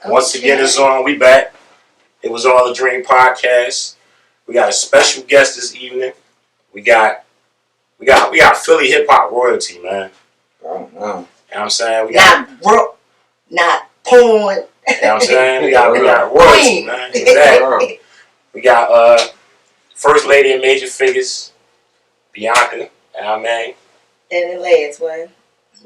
Once again, it's on. We back. It was All a Dream podcast. We got a special guest this evening. We got Philly hip hop royalty, man. Oh, no. You know what I'm saying? Not porn. You know what I'm saying? We got royalty, man. Exactly. We got First Lady of Major Figures, Bianca. You know what I mean? And the last one.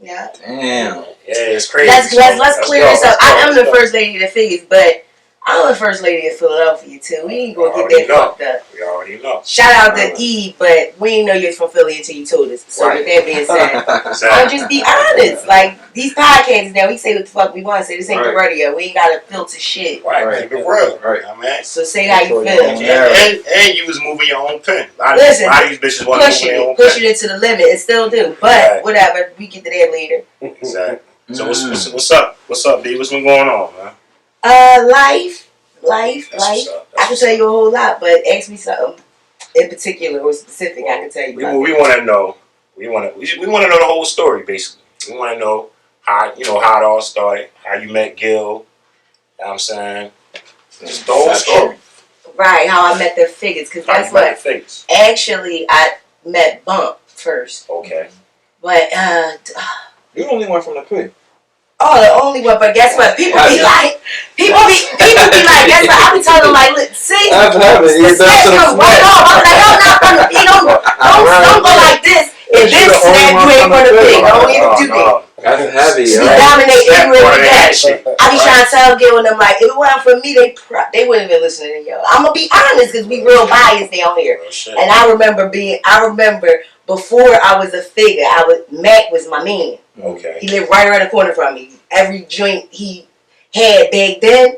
Yeah. Damn. Yeah, it's crazy. Let's clear this up. I am the first lady of the Figures, but I'm the first lady of Philadelphia too. We ain't gonna get that fucked up. We already know. Shout out to E, but we ain't know you was from Philly until you told us. So with that being said, I'll just be honest. Like these podcasts now, we say what the fuck we want to say. This ain't the radio. We ain't gotta filter shit. Right, keep it real. Right, man. So say how you feel. And you was moving your own pen. Listen, a lot of these bitches want to move their own pen. Push it to the limit and still do. But whatever, we get to that later. Exactly. So what's up? What's up, B? What's been going on, man? Life. I can tell you a whole lot, but ask me something in particular or specific. I can tell you. We want to know. We want to know the whole story, basically. We want to know how it all started, how you met Gil. You know what I'm saying? Just the whole story. Right, how I met the Figures, because that's what. Actually, I met Bump first. Okay. But you the only one from the P. Oh, the only one, but guess what? People be like, guess what? I be telling them like, look, see, the snatch comes right off. I'm like, I'm not from the P. Don't go like this. And this snap, you ain't from the P. Don't even do that. That's heavy. We dominate everywhere we got. I be trying to tell Gil and them like, if it wasn't for me, they wouldn't have been listening to you. I'm gonna be honest, because we real biased down here. And I remember before I was a figure, Mac was my man. Okay. He lived right around the corner from me. Every joint he had back then,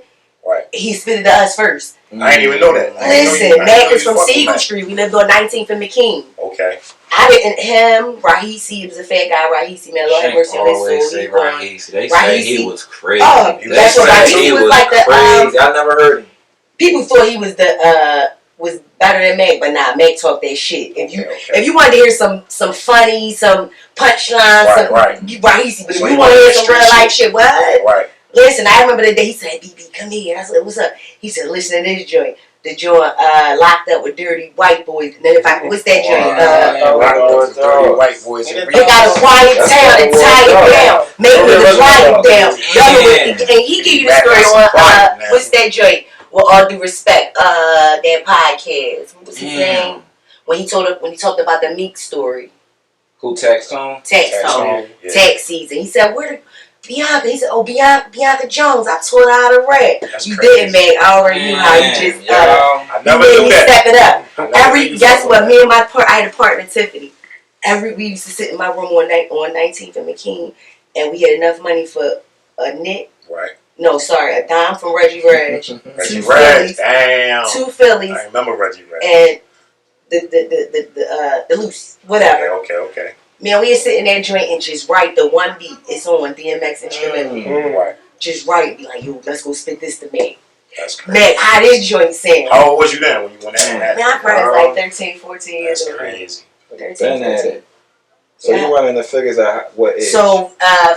he spit it to us first. I didn't even know that. Listen, Mac is from Siegel Street. We lived on 19th and McKean. Okay. Rahisi was a fat guy. Rahisi, man, Lord have mercy on his soul. Rahisi. They say he was crazy. Oh, that's what Rahisi was like the I never heard him. People thought he was was better than Mac, but nah, Mac talked that shit. If you wanted to hear some funny, some punchlines, Rahisi, but if you want to hear some real life shit, what? Right. Listen, I remember the day he said, BB, come here. I said, what's up? He said, listen to this joint. The joint Locked Up with Dirty White Boys. And then what's that joint? Locked Up with Dirty White Boys. They got a quiet town and tie it down. Make it quiet down. And he give you the story on, what's that joint? With all due respect, that podcast. What was his name? When he talked about the Meek story. Who text on? Tax season. He said, where the Bianca? He said, Bianca Jones. I taught her how to rap. You didn't, man. I already knew how you just I never knew that. Step it up. Guess what? Me and I had a partner, Tiffany. We used to sit in my room on 19th and McKean, and we had enough money for a knit. Right. No, sorry, a dime from Reggie Reg. Reggie Reg, damn. 2 Phillies. I remember Reggie Reg. And the loose, whatever. Okay. Man, we were sitting there joint and just write the one beat. It's on DMX instrumental. Right. Just write, be like, yo, let's go spit this to Mac. That's crazy. Mac, how this joint sound? How old was you then when you went at that? Man, I probably was like 13, 14 years old. That's crazy. 13, 14. So you running the Figures at what age? So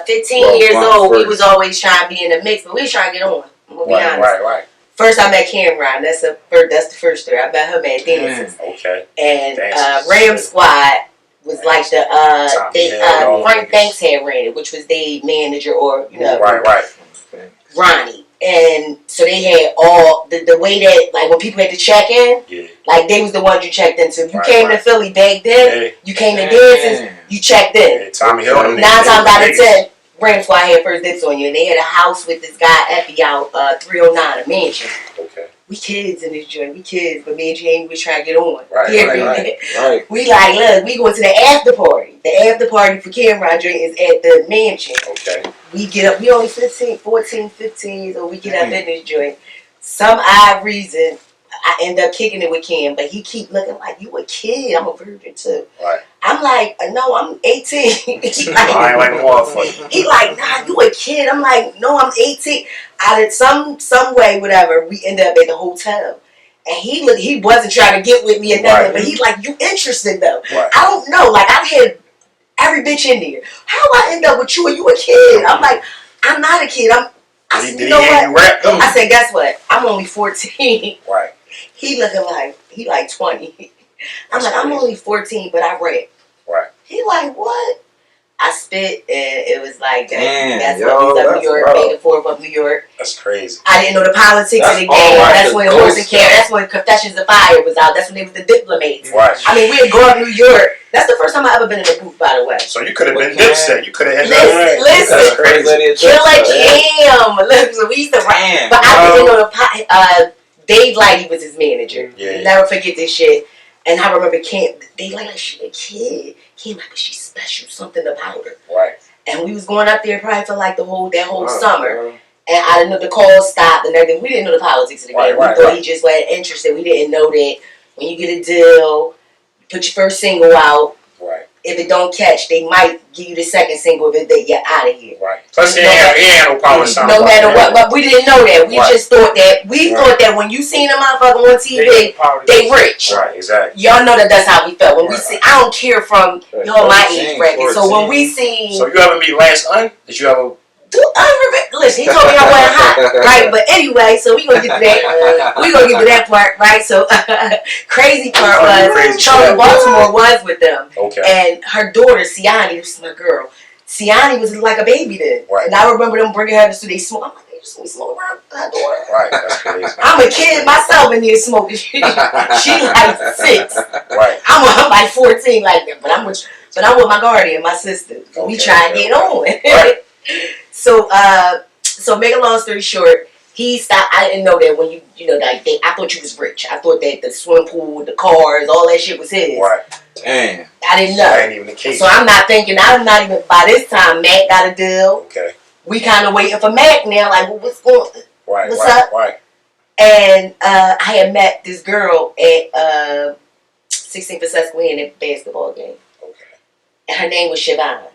15 years old, we was always trying to be in the mix, but we was trying to get on. I'm gonna be honest. Right. First, I met Cameron. That's the first story. I met him at Dances. Okay. And Ram Squad was like Frank Banks had ran it, which was their manager or Right. Ronnie. And so they had all the way that like when people had to check in, like they was the ones you checked into. If you came to Philly back then, you came to Dances, you checked in. Tommy Hill. 9 times out of 10, Ram Squad had first dibs on you, and they had a house with this guy Effie out 309, a mansion. Okay. We kids in this joint, but me and Jamie was trying to get on. Right. We like, look, we going to the after party. The after party for Cameron joint is at the mansion. Okay. We get up, we only 14, 15 years old, we get up in this joint. Some odd reason, I end up kicking it with Cam, but he keep looking like, you a kid, I'm a virgin too. Right. I'm like, no, I'm 18. I ain't like a motherfucker. He like, nah, you a kid. I'm like, no, I'm 18. Out of some way, whatever, we ended up at the hotel. And he wasn't trying to get with me or nothing, but he's like, you interested though. Right. I don't know, like I had every bitch in there. How I end up with you? Are you a kid? I'm like, I'm not a kid. I Did said, he you know hear what? you rap though? I said, guess what? I'm only 14. Right. He looking like, he like 20. I'm like, I'm crazy. only 14, but I rap. Right. He like, what? I spit, and it was like, Damn, that's yo, what we up that's New York, rough. back and forth up New York. That's crazy. I didn't know the politics That's of the all game. right, That's the when ghost Horse and Carol, stuff. that's when Confessions of Fire was out. That's when they was the diplomats. Right. I mean, we'd go up New York. That's the first time I ever been in a booth, by the way. So you could have been Okay. Dipset. You could have ended up. Listen, That's listen. crazy. Killer Cam. Listen, we used to rap. Damn. But I didn't know the Dave Lighty was his manager. Yeah. Never forget this shit. And I remember Cam, Dave Lighty like, she a kid. Cam like, but she's special, something about her. Right. And we was going up there probably for like that whole Wow, summer. bro. And I didn't know the calls stopped and everything. We didn't know the politics of the game. Right, We thought right. he just wasn't interested. We didn't know that when you get a deal, put your first single out. Right. If it don't catch, they might give you the second single if they get out of here. Right. Plus, he ain't no power sound. No matter what, but we didn't know that. We Right. just thought that when you seen a motherfucker on TV, they rich. Right. Exactly. Y'all know that's how we felt when we Right. see. I don't care from y'all my age bracket. So when 14. we seen, So you ever meet Lance Un? Did you ever? listen, he told me I wasn't hot, right? But anyway, so we gonna get to that. We gonna get to that part, right? So crazy part was Crazy Charlie part. Baltimore was with them, Okay. and her daughter Siani, this is my girl. Siani was like a baby then, Right. and I remember them bringing her to they smoke. I'm like, they just smoke around her daughter. Right. That's crazy. I'm a kid myself in there smoking. She like 6. Right. I'm like 14 like that, but I'm with my guardian, my sister. So we Okay, try and okay, get on. Right. So make a long story short, he stopped. I didn't know that when you know like I thought you was rich. I thought that the swimming pool, the cars, all that shit was his. Right. Damn. I didn't That know. ain't even the case. So I'm not thinking. I'm not even by this time. Mac got a deal. Okay. We kind of waiting for Mac now. Like, well, what's going? Right. What's right. up? Right. And I had met this girl at 16th and Susquehanna at a basketball game. Okay. And her name was Siobhan.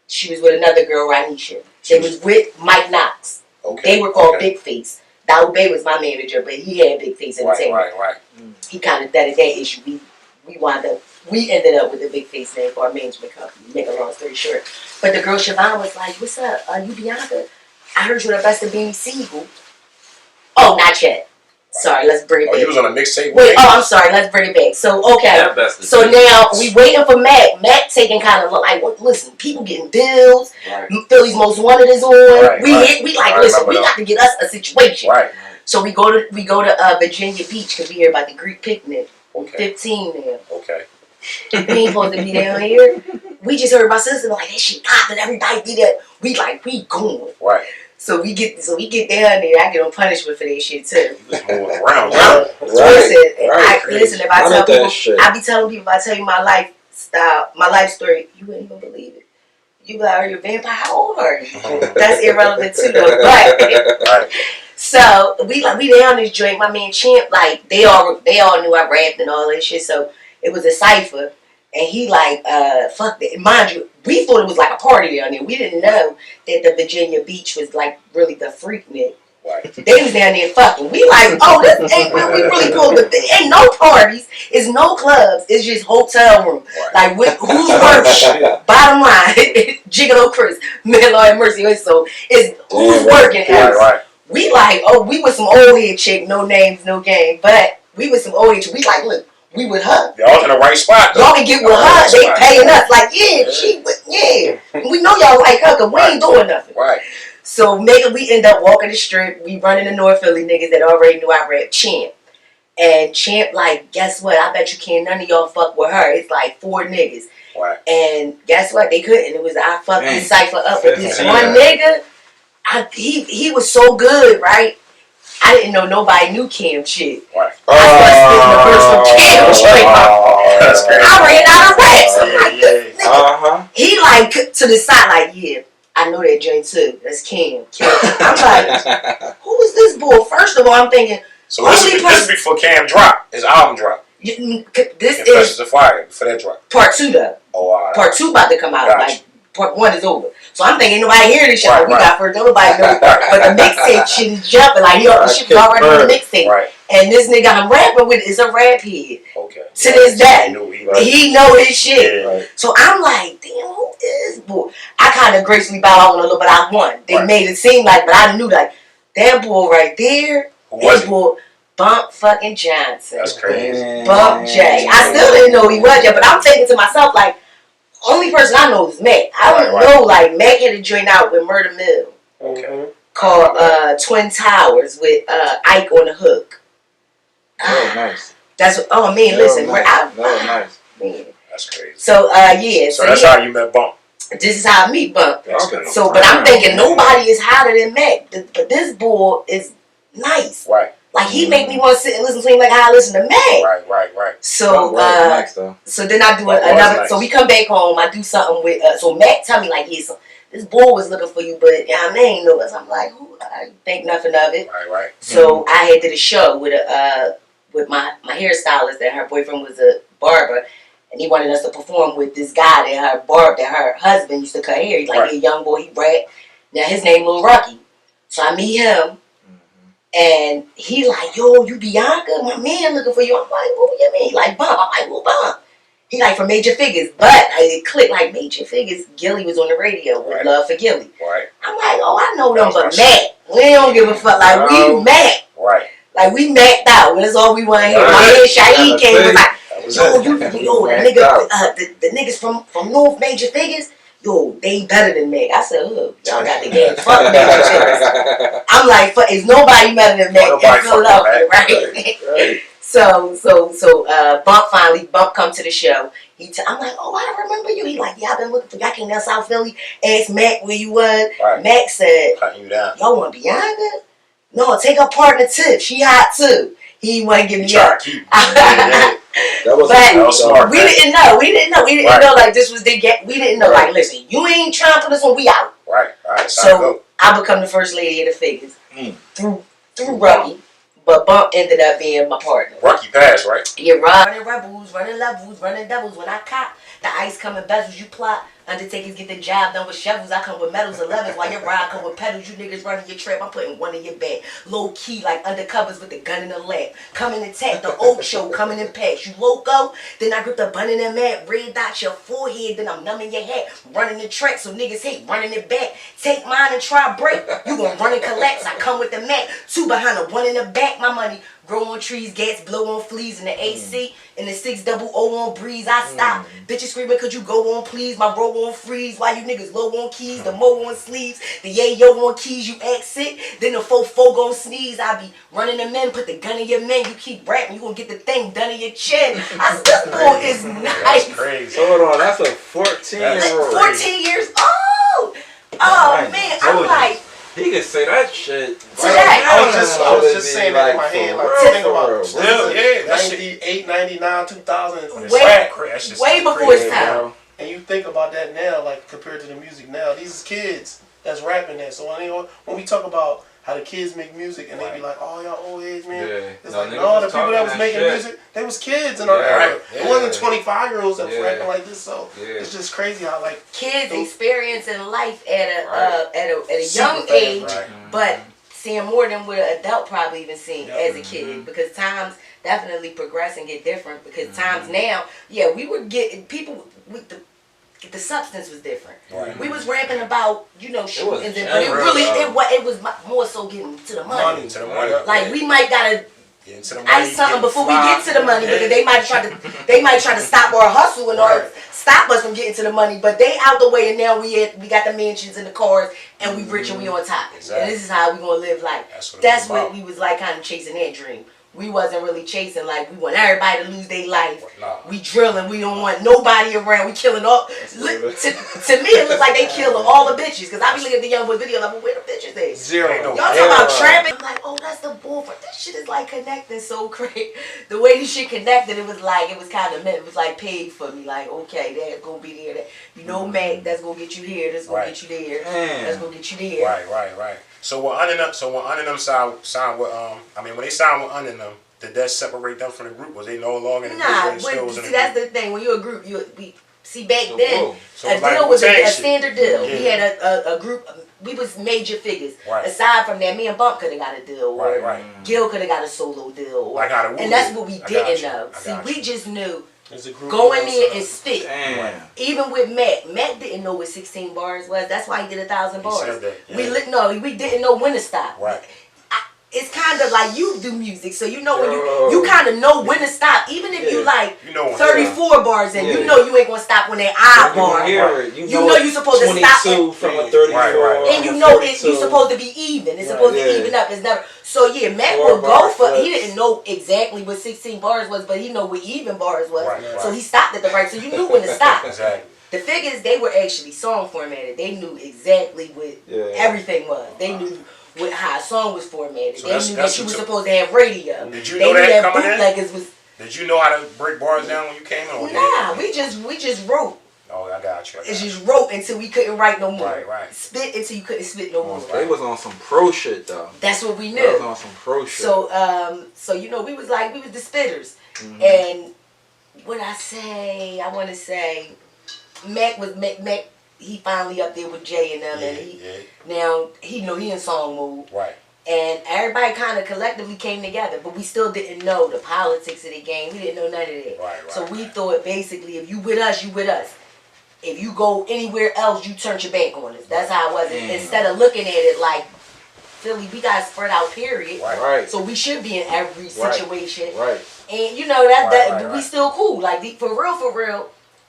She was with another girl, Ranisha. They was with Mike Knox. Okay. They were called okay. Big Face. Daoud Bey was my manager, but he had Big Face Right. Entertainment. Right. Right. He kind of did that issue. We ended up with the Big Face name for our management company. Make a long story short. But the girl Siobhan was like, what's up? You Bianca? I heard you were the best of Beanie Siegel. Oh, not yet. Sorry, let's bring it Oh, back. you was on a mixtape. Wait, I'm sorry. Let's bring it back. So, okay. That best is So now we waiting for Mac. Mac taking kind of like, listen, people getting bills. Right. Philly's Most Wanted is on. Right, we right. hit. We like, I listen. remember We that. got to get us a situation. Right. So we go to Virginia Beach because we hear about the Greek picnic. Okay. 15 now. Okay. We ain't supposed to be down here. We just heard my sister like that shit popping. Everybody be there. We going. Right. So we get down there. I get on punishment for that shit too. You was moving around. Right. Listen, if I None tell of that people, shit. I be telling people, if I tell you my lifestyle, my life story, you wouldn't even believe it. You be like, are you a vampire? How old are you? That's irrelevant too, though. But Right. so we down this joint. My man Champ, like they all knew I rapped and all that shit. So it was a cipher, and he like, fuck that. Mind you, we thought it was like a party down there. We didn't know that the Virginia Beach was like really the Freaknik. Right. They was down there fucking. We like, oh, this ain't where we really pulled the thing. Ain't no parties. It's no clubs. It's just hotel room. Right. Like, who's working? Bottom line, Gigolo Chris, man, Lord have mercy. So it's who's working? Right. Right. We like, oh, we with some old head chick, no names, no game. But we with some old head chick. We like, look, we with her. Y'all in the right spot. Though. Y'all can get with her. They paying us. Like, yeah. We know y'all like her because we ain't doing nothing. Right. So we end up walking the strip. We running the North Philly niggas that already knew I rap Champ. And Champ like, guess what? I bet you can't none of y'all fuck with her. It's like 4 niggas. Right. And guess what? They couldn't. It was I fucked Dang. this cypher up with this Yeah. one nigga. He was so good, right? I didn't know nobody knew Cam shit. Right. That's crazy. I ran out of raps. I'm like, this nigga. Uh-huh. He like to the side, like, yeah, I know that joint too. That's Cam. I'm like, who is this bull? First of all, I'm thinking, So this is before Cam drop. His album drop. this Confessions is of Fire for that drop. part 2 though. Oh, all right. Part 2 about to come out. Gotcha. Like, part 1 is over. So I'm thinking, ain't nobody hearing this shit. Right, We right. got first. Nobody knows. But the mixtape shit is jumping. Like, the shit was already on the mixtape. Right. And this nigga I'm rapping with is a rap head. Okay. To this day. He knew he Right. He know his shit. Yeah. Right. So I'm like, damn, who is boy? I kind of gracefully bow out on a little, but I won. They Right. made it seem like, but I knew like That boy right there. Who was That it? boy, Bump fucking Johnson. That's crazy. Bump J. I still didn't know he was yet, but I'm thinking to myself, like, only person I know is Mac. I don't know, like, Mac had a joint out with Murder Mill. Okay. Called Twin Towers with Ike on the hook. Oh, nice. That's what, oh man, listen, nice. Nice. Man. That's crazy. So yeah. So that's how you met Bump. This is how I meet Bump. Okay. So, but I'm thinking nobody is hotter than Mac. But this boy is nice. Right. Like he make me want to sit and listen to him like how I listen to Mac. Right. So nice, though. so then I do Bump was another. nice. So we come back home. I do something with. So Mac tell me like, yes, this boy was looking for you, but I ain't know us. I'm like, who? I think nothing of it. Right. So I had did a show with my hairstylist, and her boyfriend was a barber, and he wanted us to perform with this guy that her husband used to cut hair. He's like a young boy, he brat. Now his name Lil Rocky. So I meet him, and he like, yo, you Bianca? My man looking for you. I'm like, what do you mean? He like, Bump. I'm like, who Bump? He like from Major Figures, but it clicked like Major Figures. Gilly was on the radio with Love for Gilly. Right. I'm like, oh, I know them, but Mac. We don't give a fuck. Like we Mac. Right. Like we macked out. That's all we want to hear. My man Shaheed came and was like, the niggas from North Major Figures, yo, they better than Mac. I said, look, y'all got the game. Fuck Major Figures. I'm like, fuck, is nobody better than Mac in Philadelphia, right? So Bump come to the show. I'm like, oh, I remember you. He like, yeah, I've been looking for you. I came down South Philly. Asked Mac where you was. Right. Mac said, cutting you down. y'all want Bianca? No, take her partner Tip. She hot too. He wasn't giving me up. That was smart. We didn't know. We didn't know like this was the get. We didn't know like, listen, you ain't trying to put this one. We out. Right. So I become the first lady of the Figures through Rocky, but Bump ended up being my partner. Rocky passed, right? Yeah, running rebels, running levels, running devils. When I cop, the ice come in bezels. You plot. Undertakers get the job done with shovels. I come with medals, 11s. While your ride come with pedals. You niggas running your trap. I'm putting one in your bag. Low key like undercovers with the gun in the lap. Coming in attack. The old show coming in packs. You loco? Then I grip the bun in the mat. Red dot your forehead. Then I'm numbing your head. Running the track so niggas hate running it back. Take mine and try break. You gon' run and collapse. I come with the mat. 2 behind the 1 in the back. My money grow on trees, gats blow on fleas in the AC. In the 600 on breeze, I stop. Bitches screaming, could you go on please? My roll on freeze. Why you niggas low on keys? The mo on sleeves. The yayo on keys, you act sick. Then the 4-4 gon' sneeze. I be running them in, put the gun in your man. You keep rapping, you gon' get the thing done in your chin. I said, this boy is nice. That's crazy. Hold on, that's a 14-year-old. 14 years old. Oh man, I'm like, he could say that shit. Today. I was just saying that in my head. Like, think about it. Still, yeah, that 98, 99, 2000. Way before his time. And you think about that now, like compared to the music now. These is kids that's rapping that. So when we talk about how the kids make music and they be like, oh, y'all old age, man. Yeah. It's like, no, the people that was making music, they was kids in our era. It wasn't 25-year-olds that was rapping like this. So it's just crazy how like kids experiencing life at a young age, but seeing more than what an adult probably even seen as a kid, because times definitely progress and get different. Because times now, we were getting people with the substance was different. Right. We was rapping about shootings, but it was more so getting to the money. Like we might gotta ice something before we get to the money, because they might try to stop our hustle and or stop us from getting to the money. But they out the way, and now we got the mansions and the cars, and we rich and we on top. Exactly. And this is how we gonna live life. That's what we was like, kind of chasing that dream. We wasn't really chasing like we want everybody to lose their life. Nah. We drilling. We don't want nobody around. We killing all. To me, it looks like they killing all the bitches. Because I be looking at the young boy video like, well, where the bitches at? Zero. Y'all talking about trapping? I'm like, oh, that's the boyfriend. This shit is like connecting so great. The way this shit connected, it was kind of meant. It was like paid for me. Like, okay, that's gonna be there. Mac, that's gonna get you here. That's gonna get you there. That's gonna get you there. Right. So when Uninem signed with when they signed with Uninem, did that separate them from the group? Was they no longer in the group? See, that's the thing. When you're a group, back then, so a deal was a standard deal. We had a group. We was Major Figures. Right. Aside from that, me and Bump could have got a deal. Right. Gil could have got a solo deal. And that's what we didn't know. See, we just knew. Go in there and spit. Damn. Even with Mac didn't know what 16 bars was. That's why he did 1,000 bars. He said that, We didn't know when to stop. Right. it's kind of like you do music, so you know when you kind of know when to stop. Even if you like 34 bars and you know you ain't gonna stop when they bar. You know you supposed to stop from a 34, and you know you supposed to be even. It's supposed to even up. It's never. So yeah, Mac will go for. He didn't know exactly what 16 bars was, but he know what even bars was. So he stopped at the right. So you knew when to stop. Exactly. The figures, they were actually song formatted. They knew exactly what everything was. They knew how a song was formatted. So they knew that you were supposed to have radio. Did you know that coming in? Was, did you know how to break bars down when you came in? Nah, we just wrote. Oh, I got you. It's just wrote until we couldn't write no more. Right. Spit until you couldn't spit no more. They was on some pro shit though. That's what we knew. They was on some pro shit. So you know, we was the spitters. And what I want to say, Mac. He finally up there with Jay and them, and now he know he in song mode. Right. And everybody kind of collectively came together, but we still didn't know the politics of the game. We didn't know none of that. Right. So we thought basically, if you with us, you with us. If you go anywhere else, you turn your back on us. That's how it was. Instead of looking at it like Philly, we got spread out. Period. Right. So we should be in every situation. Right. And you know that we still cool. Like for real.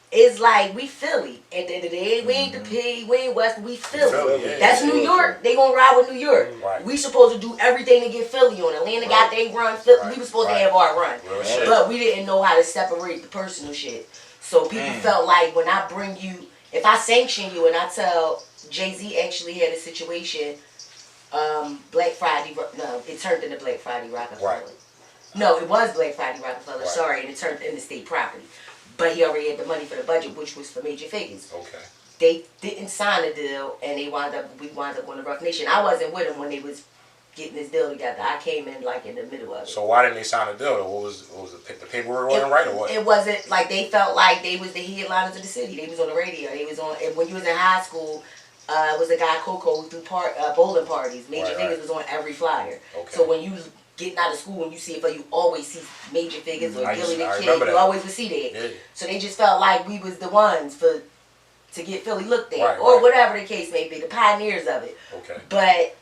It's like we Philly. At the end of the day, we ain't the P, we ain't West, we Philly. That's New York. They gonna ride with New York. Right. We supposed to do everything to get Philly on. Atlanta got they run. Philly, we was supposed to have our run. But we didn't know how to separate the personal shit. So people felt like when I bring you, if I sanction you and I tell Jay-Z actually had a situation, Black Friday, no, it turned into Black Friday Rockefeller. Right. No, it was Black Friday Rockefeller, sorry, and it turned into state property. But he already had the money for the budget, which was for Major Figures. Okay. They didn't sign a deal, and we wound up on the Rough Nation. I wasn't with them when they was getting this deal together. I came in like in the middle of it. So why didn't they sign a deal? What was the paperwork wasn't right or what? It wasn't like they felt like they was the headliners of the city. They was on the radio. They was on. And when you was in high school, was a guy Coco who threw bowling parties. Major Figures was on every flyer. Okay. So when you getting out of school and you see it, but you always see Major Figures or Gilly the Kid. You always would see that. Yeah. So they just felt like we was the ones to get Philly looked at, or whatever the case may be, the pioneers of it. Okay. But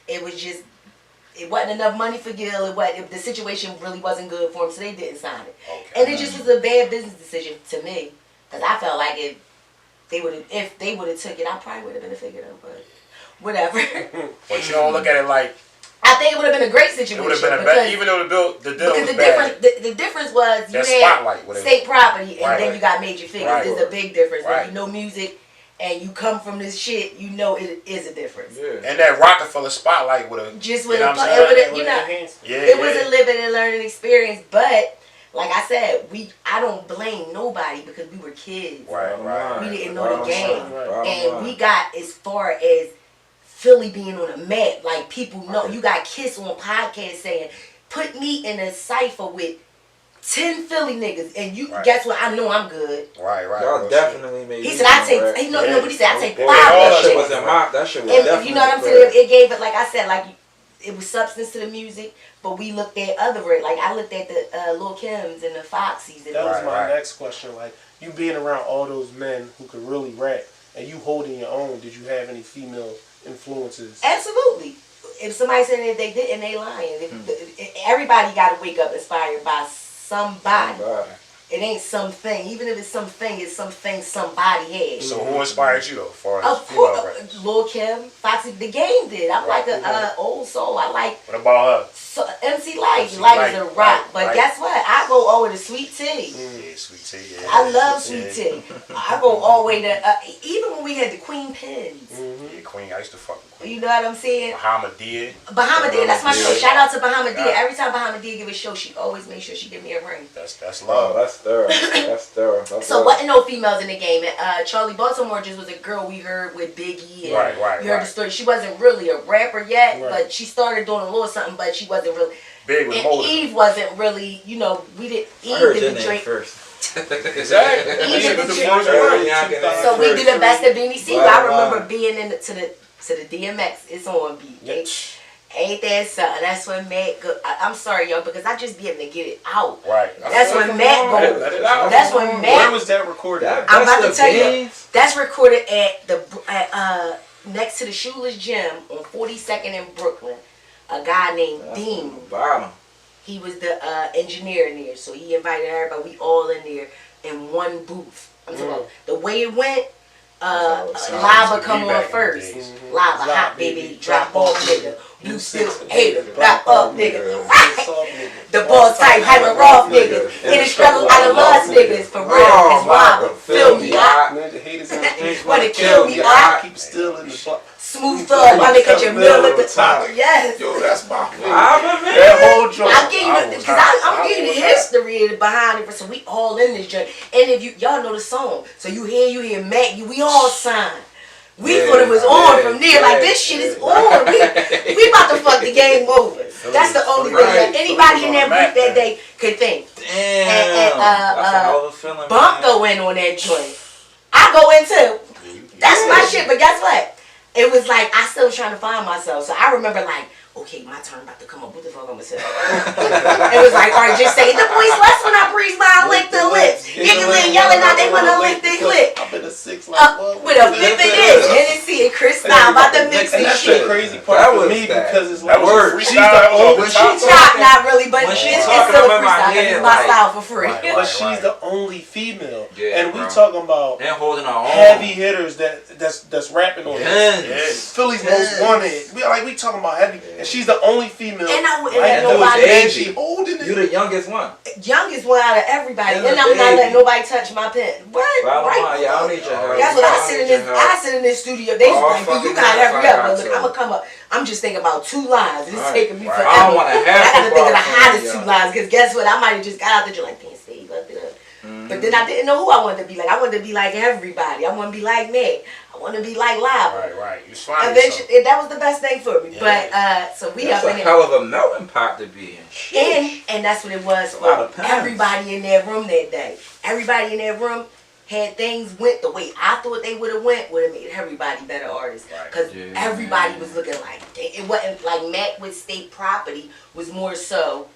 it was just. It wasn't enough money for Gil. The situation really wasn't good for him, so they didn't sign it. Okay. And it just was a bad business decision to me, because I felt like if they would have took it, I probably would have been a figure though. But whatever. But you don't look at it like. I think it would have been a great situation. It would have been a bad, even though the deal was bad. The difference was you had state property and then you got Major Figures. There's a big difference. When you know music and you come from this shit, you know it is a difference. Yeah. And that Rockefeller spotlight would have just would have it was a living and learning experience. But like I said, I don't blame nobody because we were kids. Right. We didn't know the game, and we got as far as Philly being on a map. Like people know you got Kiss on podcast saying, "Put me in a cipher with 10 Philly niggas," and you guess what? I know I'm good. Right. Y'all definitely made. He said I take. He know what he said. I take 5. That shit was in my. That shit was definitely. You know what I'm saying? It gave it, like I said, like it was substance to the music, but we looked at other like I looked at the Lil Kims and the Foxies. And that was my next question. Like you being around all those men who could really rap, and you holding your own. Did you have any female influences? Absolutely. If somebody said that they didn't, they lying. Everybody got to wake up inspired by somebody. It ain't something. Even if it's something, it's something somebody had. So who inspired you though? Of course, Lil Kim, Foxy, the game did. I'm like an old soul. I like. What about her? So, MC Light. Light is a rock. But guess what? I go all the way to Sweet Tea. Yeah, Sweet Tea. Yeah. I love Sweet Tea. I go all the way to even when we had the Queen Pins. Yeah, Queen. I used to fuck with Queen. You know what I'm saying? Bahamadia. That's my show. Shout out to Bahamadia. Every time Bahamadia give a show, she always makes sure she give me a ring. That's love. That's thorough. So wasn't no females in the game. Charlie Baltimore just was a girl we heard with Biggie. And you heard the story. She wasn't really a rapper yet, but she started doing a little something, but she wasn't really. Big with and Eve wasn't really, we didn't. Eve didn't drink first. Exactly. So we did the best of Beanie Siegel. I remember being to the DMX. It's on beat. Ain't that something? That's when Matt I'm sorry, y'all, because I just be able to get it out. Right. That's when Matt goes. That's when Matt. Where was that recorded? I'm about to tell you. That's recorded at next to the Shoeless Gym on 42nd in Brooklyn. A a guy named Dean. Bottom. He was the engineer in there, so he invited everybody. We all in there in one booth. I'm talking about the way it went. Lava come on first. Lava, hot baby, drop off nigga. Blue silk hater, drop off nigga. The ball type, hyper raw nigga. In the struggle, I done lost niggas. For real, it's wild. Feel me, wanna kill me, I keep still in the block. smooth thug. I make it your meal at the top. Yes. Yo, that's my favorite. That whole joint. I'm giving you because I'm giving you the history behind it. So we all in this joint. And if y'all know the song, so you hear Mac, we all signed. We thought it was on from there. Like this shit is on. We about to fuck the game over. That's the only way that anybody in that booth that day could think. Damn. That's a hell of a feeling. Bump go in on that joint. I go in too. That's my shit. But guess what? It was like I still was trying to find myself. So I remember like, okay, my turn about to come up. What the fuck I'm gonna say? It was like, all right, just say the voice less when I breathe my lick the lips. Giggling, yelling out, they wanna lick their clip. I've been a 6 like With a flip it is. Hennessy and Chris now about to mix and this that's the shit. crazy part for me because it's like That was she's the only Not really, but when it's she's still talking, a I'm in my freestyle. head, It's my like- style for free. but she's the only female. Yeah, And we bro. talking about And holding our own. heavy hitters that's rapping on this. Yes. Philly's most wanted. We talking about heavy, and she's the only female. And I wouldn't right let now, nobody- and she holding You it. the youngest one. Youngest one out of everybody, Yeah, and I'm not baby. letting nobody touch my pen. What? Bottom Right? line, yeah, I don't need your help. That's what I sit in this. I sit in this studio. They All like, you fucking gotta night hurry I up. got But look, to. I'm gonna come up. I'm just thinking about 2 lines. It's Right, taking me right. forever. I don't wanna have I gotta to think of the borrow hottest from 2 you. lines. Cause guess what? I might have just got out there just like, damn, Steve, left it up. But then I didn't know who I wanted to be like. I wanted to be like everybody. I want to be like Nick. I want to be like Lava. Right. You find Eventually, that was the best thing for me. Yeah. But so we That's up a in it. hell of a melting pot to be in. And that's what it was A lot of for pounds. everybody in that room that day. Everybody in that room had things went the way I thought they would have made everybody better artists. Right. Because Yeah. everybody was looking like, it wasn't like Mac with State Property was more so,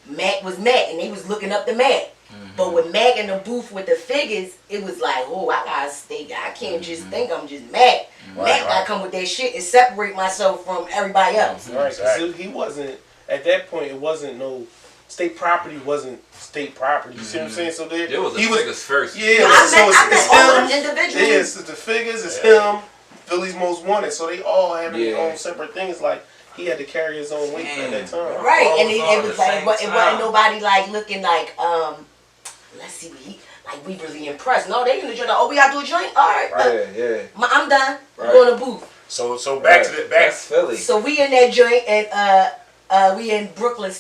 Mac was Mac and they was looking up to Mac. But with Mac in the booth with the figures, it was like, oh, I gotta stay. I can't just think I'm just Mac. Mac gotta come with that shit and separate myself from everybody else. Right, because he wasn't at that point. It wasn't no state property. Wasn't state property. You see what I'm saying? So there, It was the he was. figures first. Yeah, I so met it's all him. them individuals. Yes, it's the figures. It's him. Philly's most wanted. So they all having their own separate things. Like he had to carry his own weight at that time. Right, All and was it on was the like same it wasn't time. nobody like looking like let's see what he like we really impressed. No, they in the joint. Oh, we gotta do a joint. All right, Yeah. I'm done. Right. We're going to booth. So back to the back. That's Philly. So we in that joint and we in Brooklyn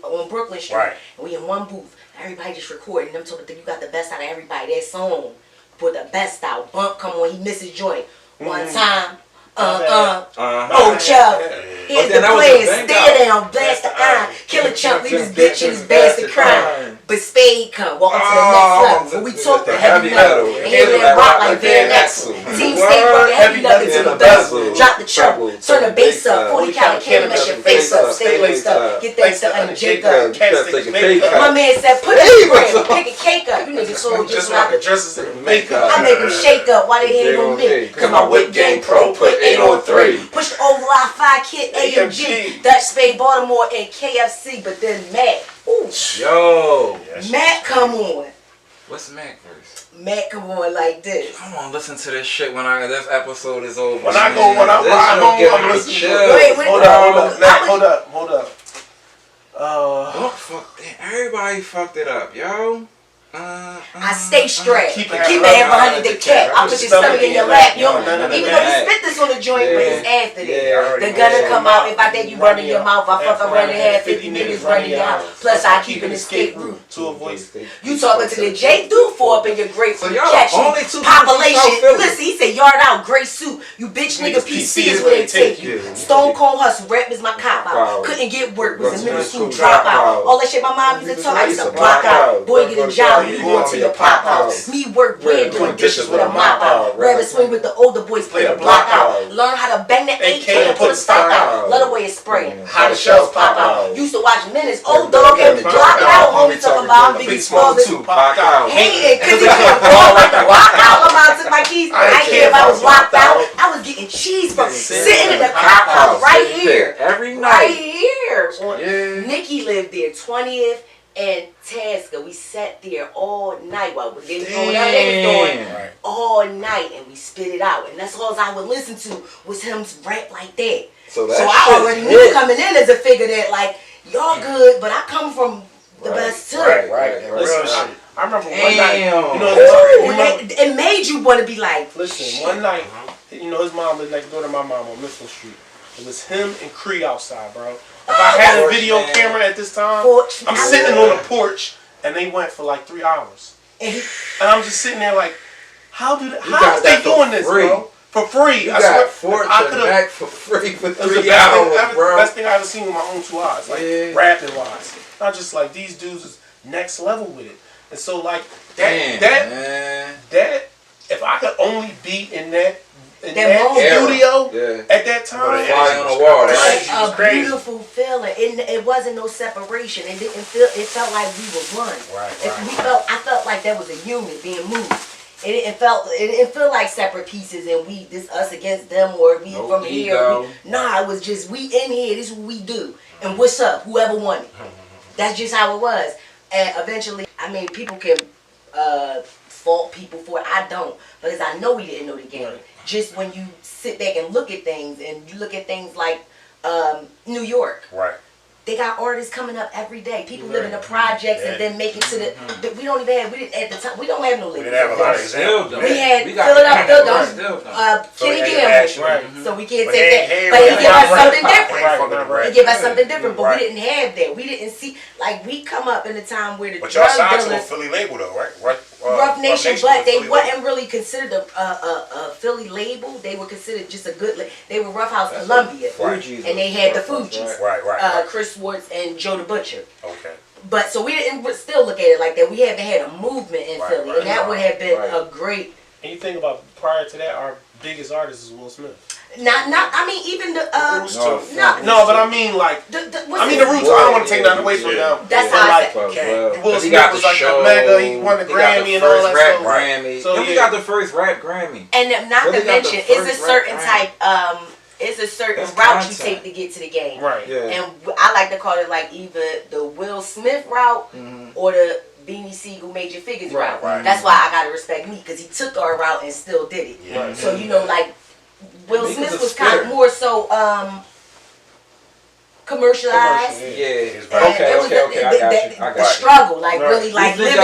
on Brooklyn Street. Right. And we in one booth. Everybody just recording. Them talking, you got the best out of everybody. That song put the best out. Bump come on, he missed his joint one time. Oh, Chuck. Here's the then that was plan. a bang Stare out. down, blast the iron. Kill a chump, leave his bitch in his bastard crime. But Spade come, walking to the next level. When we talk the heavy metal, and hear that rock like Van Axel. Team stay running heavy nothing to the bezel. Drop the treble, turn the bass up. 40 cal cannon, mess your face up. Stay laced up, get thanks to under Jacob. My man said, put it in bread, pick a cake up. You niggas sold just like the dresses and makeup. I make them shake up. Why they hate on me? Cause my whip game pro put 8 on 3. Push the oval I 5 kid AMG. Dutch Spade Baltimore and KFC. But then Mac. Ooh. Yo. Mac come on. What's Mac verse? Mac come on like this. I'm gonna listen to this shit when this episode is over. When I ride home, I'm listening to Wait, it. wait, Hold up. What fuck? Damn, everybody fucked it up, yo. I stay strapped. Keep Keep it it at behind the cap. I put your stomach in your lap, yo. No. Even though you spit this on the joint, but it's after this. Yeah, The gun'll come out if I think you running your mouth. I fuck around and have 50 niggas running out. Plus I keep an escape route. To avoid You talking to the J Dude for up in your grapefruit So y'all catch only 2 population. South Philly. Listen, he said yard out, gray suit. You bitch nigga PC is where they take you. Stone cold hustle, rap is my cop out. Couldn't get work, was in middle school dropout. All that shit my mom used to talk, I used to block out. Boy get a job, you going to your pop house. Me work weird, doing dishes with a mop out. Rather swing with the older boys, play the block out. Learn how to bang the AK and put a stock out. Love the way it's spraying, how the shells pop out. Used to watch Minutes, old dog had the block out. Homie talking about Biggie Smalls. Hating, cause he can't ball like the rock out. My mom took my keys, I didn't care if I was locked out. I was getting cheese from sitting in the cop house right here. Every Right night. here. Yeah. Nikki lived there, 20th and Tasca. We sat there all night while they was going out. They was doing Right. all night, and we spit it out. And that's all I would listen to was him rap like that. So So I already knew coming in as a figure that like y'all good, but I come from the best too. Right. That real Listen, shit. I remember one night, Damn. you know, Ooh, his mom, it made you want to be like, listen, one night, you know, his mom lived next door to my mom on Mifflin Street. It was him and Cree outside, bro. If I had a video camera at this time, I'm sitting on the porch, and they went for like 3 hours. And I'm just sitting there like, how are they doing this, bro? For free. You I got swear, Fort to Mac for free for it was 3 the best hours, thing, bro. best thing I ever seen with my own 2 eyes, like rapping wise. Not just like these dudes is next level with it. And so like that, if I could only be in that studio at that time, fly on the wall, right? a beautiful feeling. It wasn't no separation. It didn't feel. It felt like we were one. I felt like that was a unit being moved. It didn't feel like separate pieces and us against them or we from here. It was just we in here. This is what we do. And what's up? Whoever won it. That's just how it was. And eventually, I mean, people can fault people for it. I don't, because I know we didn't know the game. Just when you sit back and look at things, and you look at things like New York. Right. They got artists coming up every day. People live in the projects and then make it to the. We don't even have. At the time, we don't have no labels. We didn't have a lot of examples. We had Philadelphia, Kenny Gamble. So we can't take that. But he gave us something different. He gave us something different, but we didn't have that. We didn't see, like, we come up in a time where the but y'all drug signed to a dealers, Philly label though, right? Rough Nation, but they Philly wasn't really considered a Philly label. They were considered just a good. They were Rough House Columbia, and they had the Fugees, right. Chris Swartz and Joe the Butcher. Okay. But so we didn't still look at it like that. We haven't had a movement in Philly, and that would have been a great. And you think about prior to that, our biggest artist is Will Smith. Not. I mean, even the Roots too. No, but I mean like. the Roots. I don't want to take nothing away from them. That's how I said. Will Smith was like the mega. He won the Grammy and all that stuff. Grammy. So he got the first rap Grammy. And not to mention, it's a certain type. It's a certain route you take to get to the game. Right. Yeah. And I like to call it like either the Will Smith route or the Beanie Siegel Major Figures route. Right. That's why I gotta respect me, because he took our route and still did it. Yeah. So you know, like Will Smith was kind of more so commercialized. Yeah. Okay. I got you. The struggle, like really, like living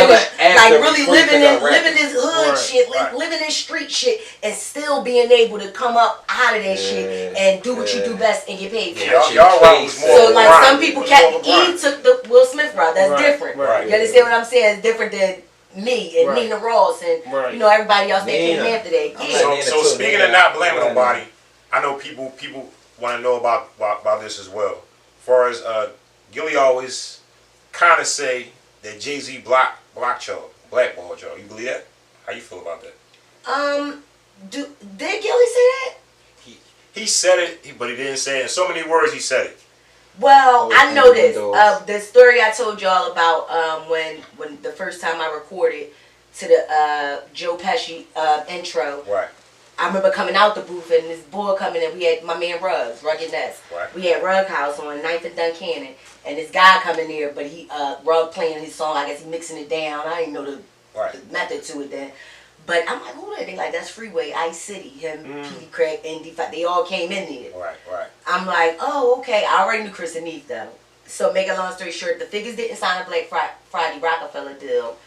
this hood shit, living this street shit, and still being able to come up out of that shit and do what you do best and get paid for it. Y'all route was more. So like some people Eve took the Will Smith route. That's different. You understand what I'm saying? It's different than me and Nina Ross and you know everybody else that came after that. Yeah. So speaking of not blaming nobody, I know people want to know about this as well. As far as Gilly always kind of say that Jay-Z blackballed y'all. You believe that? How you feel about that? Did Gilly say that? He said it, but he didn't say it in so many words. He said it. Well, I know this. The story I told y'all about when the first time I recorded to the Joe Pesci intro. Right. I remember coming out the booth and this boy coming in. We had my man Ruggs, Rugged Nest. Right. We had Rug House on 9th and Duncannon. And this guy coming there, but he Rug playing his song. I guess he mixing it down. I didn't know the method to it then. But I'm like, who are they? Like, that's Freeway, Ice City, him, Petey Craig, and they all came in there. Right. I'm like, oh, okay. I already knew Chris and Neef, though. So, make a long story short, the Figures didn't sign a Black Friday Rockefeller deal.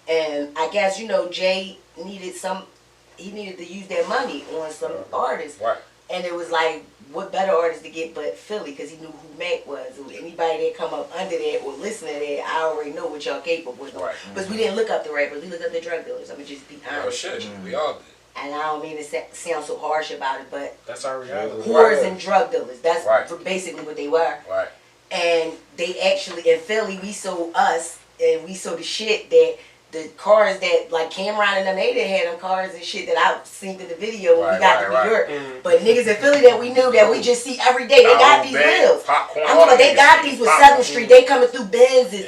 And I guess, you know, Jay needed to use that money on some artists. Right. And it was like, what better artist to get but Philly, because he knew who Mac was. Anybody that come up under that or listen to that, I already know what y'all capable of. Right. Because we didn't look up the rappers, we looked up the drug dealers. I'm going to just be honest. Oh, shit. We all did. And I don't mean to sound so harsh about it, but that's our reality. Whores and drug dealers. That's basically what they were. Right. And they actually, in Philly, we sold us, and we sold the shit that the cars that, like Cameron and them, they didn't have them cars and shit that I seen in the video when we got to New York. But niggas in Philly that we knew that we just see every day, they got these wheels. I'm talking, they got these with 7th Street. They coming through Benz's,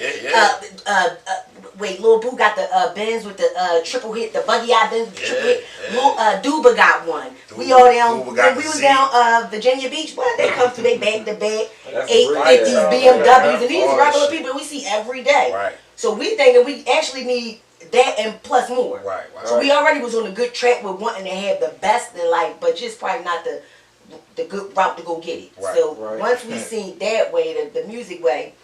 Wait, Lil Boo got the Benz with the triple hit, the buggy eye Benz with the triple hit. Lil Duba got one. We all down when we was down Virginia Beach. What they come through? They back to back 850s, BMWs, and these regular people we see every day. Right. So we thinking we actually need that and plus more. Right. So we already was on a good track with wanting to have the best in life, but just probably not the good route to go get it. Right. So once we seen that way, the music way,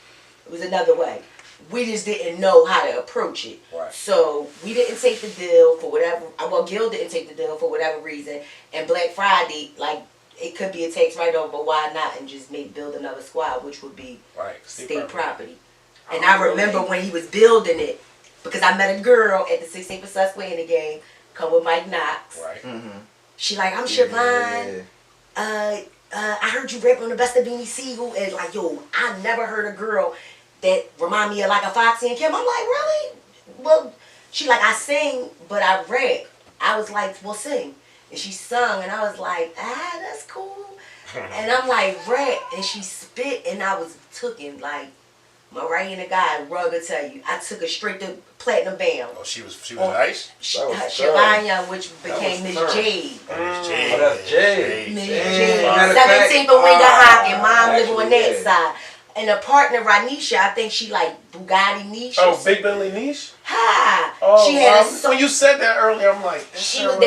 it was another way. We just didn't know how to approach it. Right. So we didn't take the deal for whatever. Well, Gil didn't take the deal for whatever reason. And Black Friday, like, it could be a tax write-off, but why not and just build another squad, which would be state property. And I remember when he was building it, because I met a girl at the 6 for Susquehanna game, come with Mike Knox. Right. Mm-hmm. She like, I'm Siobhan. I heard you rap on the Best of Beanie Siegel, and like, yo, I never heard a girl that remind me of like a Foxy and Kim. I'm like, really? Well, she like, I sing, but I rap. I was like, well, sing. And she sung, and I was like, that's cool. And I'm like, rap, and she spit, and I was tooken like Mariah the guy. Rug will tell you, I took her straight to platinum band. Oh, she was nice. Shavanya, which became Miss Jade. Miss Oh, that's Jade. Miss Damn. Jade. Matter of fact, 17 for Winter Hawk, and mom live on actually, that side. And a partner, Ranisha, I think she like Bugatti Niche. Oh, Big Bentley Niche? Ha! Oh, she had a song. when you said that earlier, I'm like, She was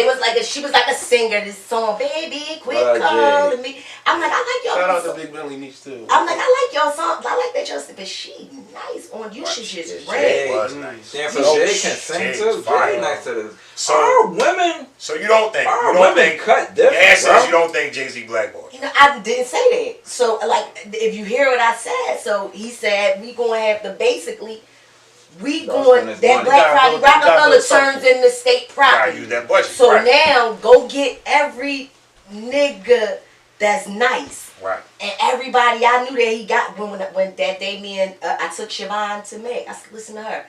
like a singer. This song, baby, quit calling me. I'm like, I like y'all. Shout out to Big Bentley Niche too. I'm like, I like y'all songs. I like that y'all sing, but she nice on you. Should just Jay rap. was nice. Damn, so Jay can sing Jay's too. fire. Jay nice to this. So- Our women, So you don't think cut your different, answer bro. is you don't think Jay-Z blackballed? You know, I didn't say that. So, like, if you hear what I said, so he said we gonna have to basically, that Black Friday Rockefeller turns into state Gotta property. use that budget. So right. now go get every nigga that's nice. Right. And everybody I knew that he got when that day me and I took Siobhan to Mac. I said, listen to her.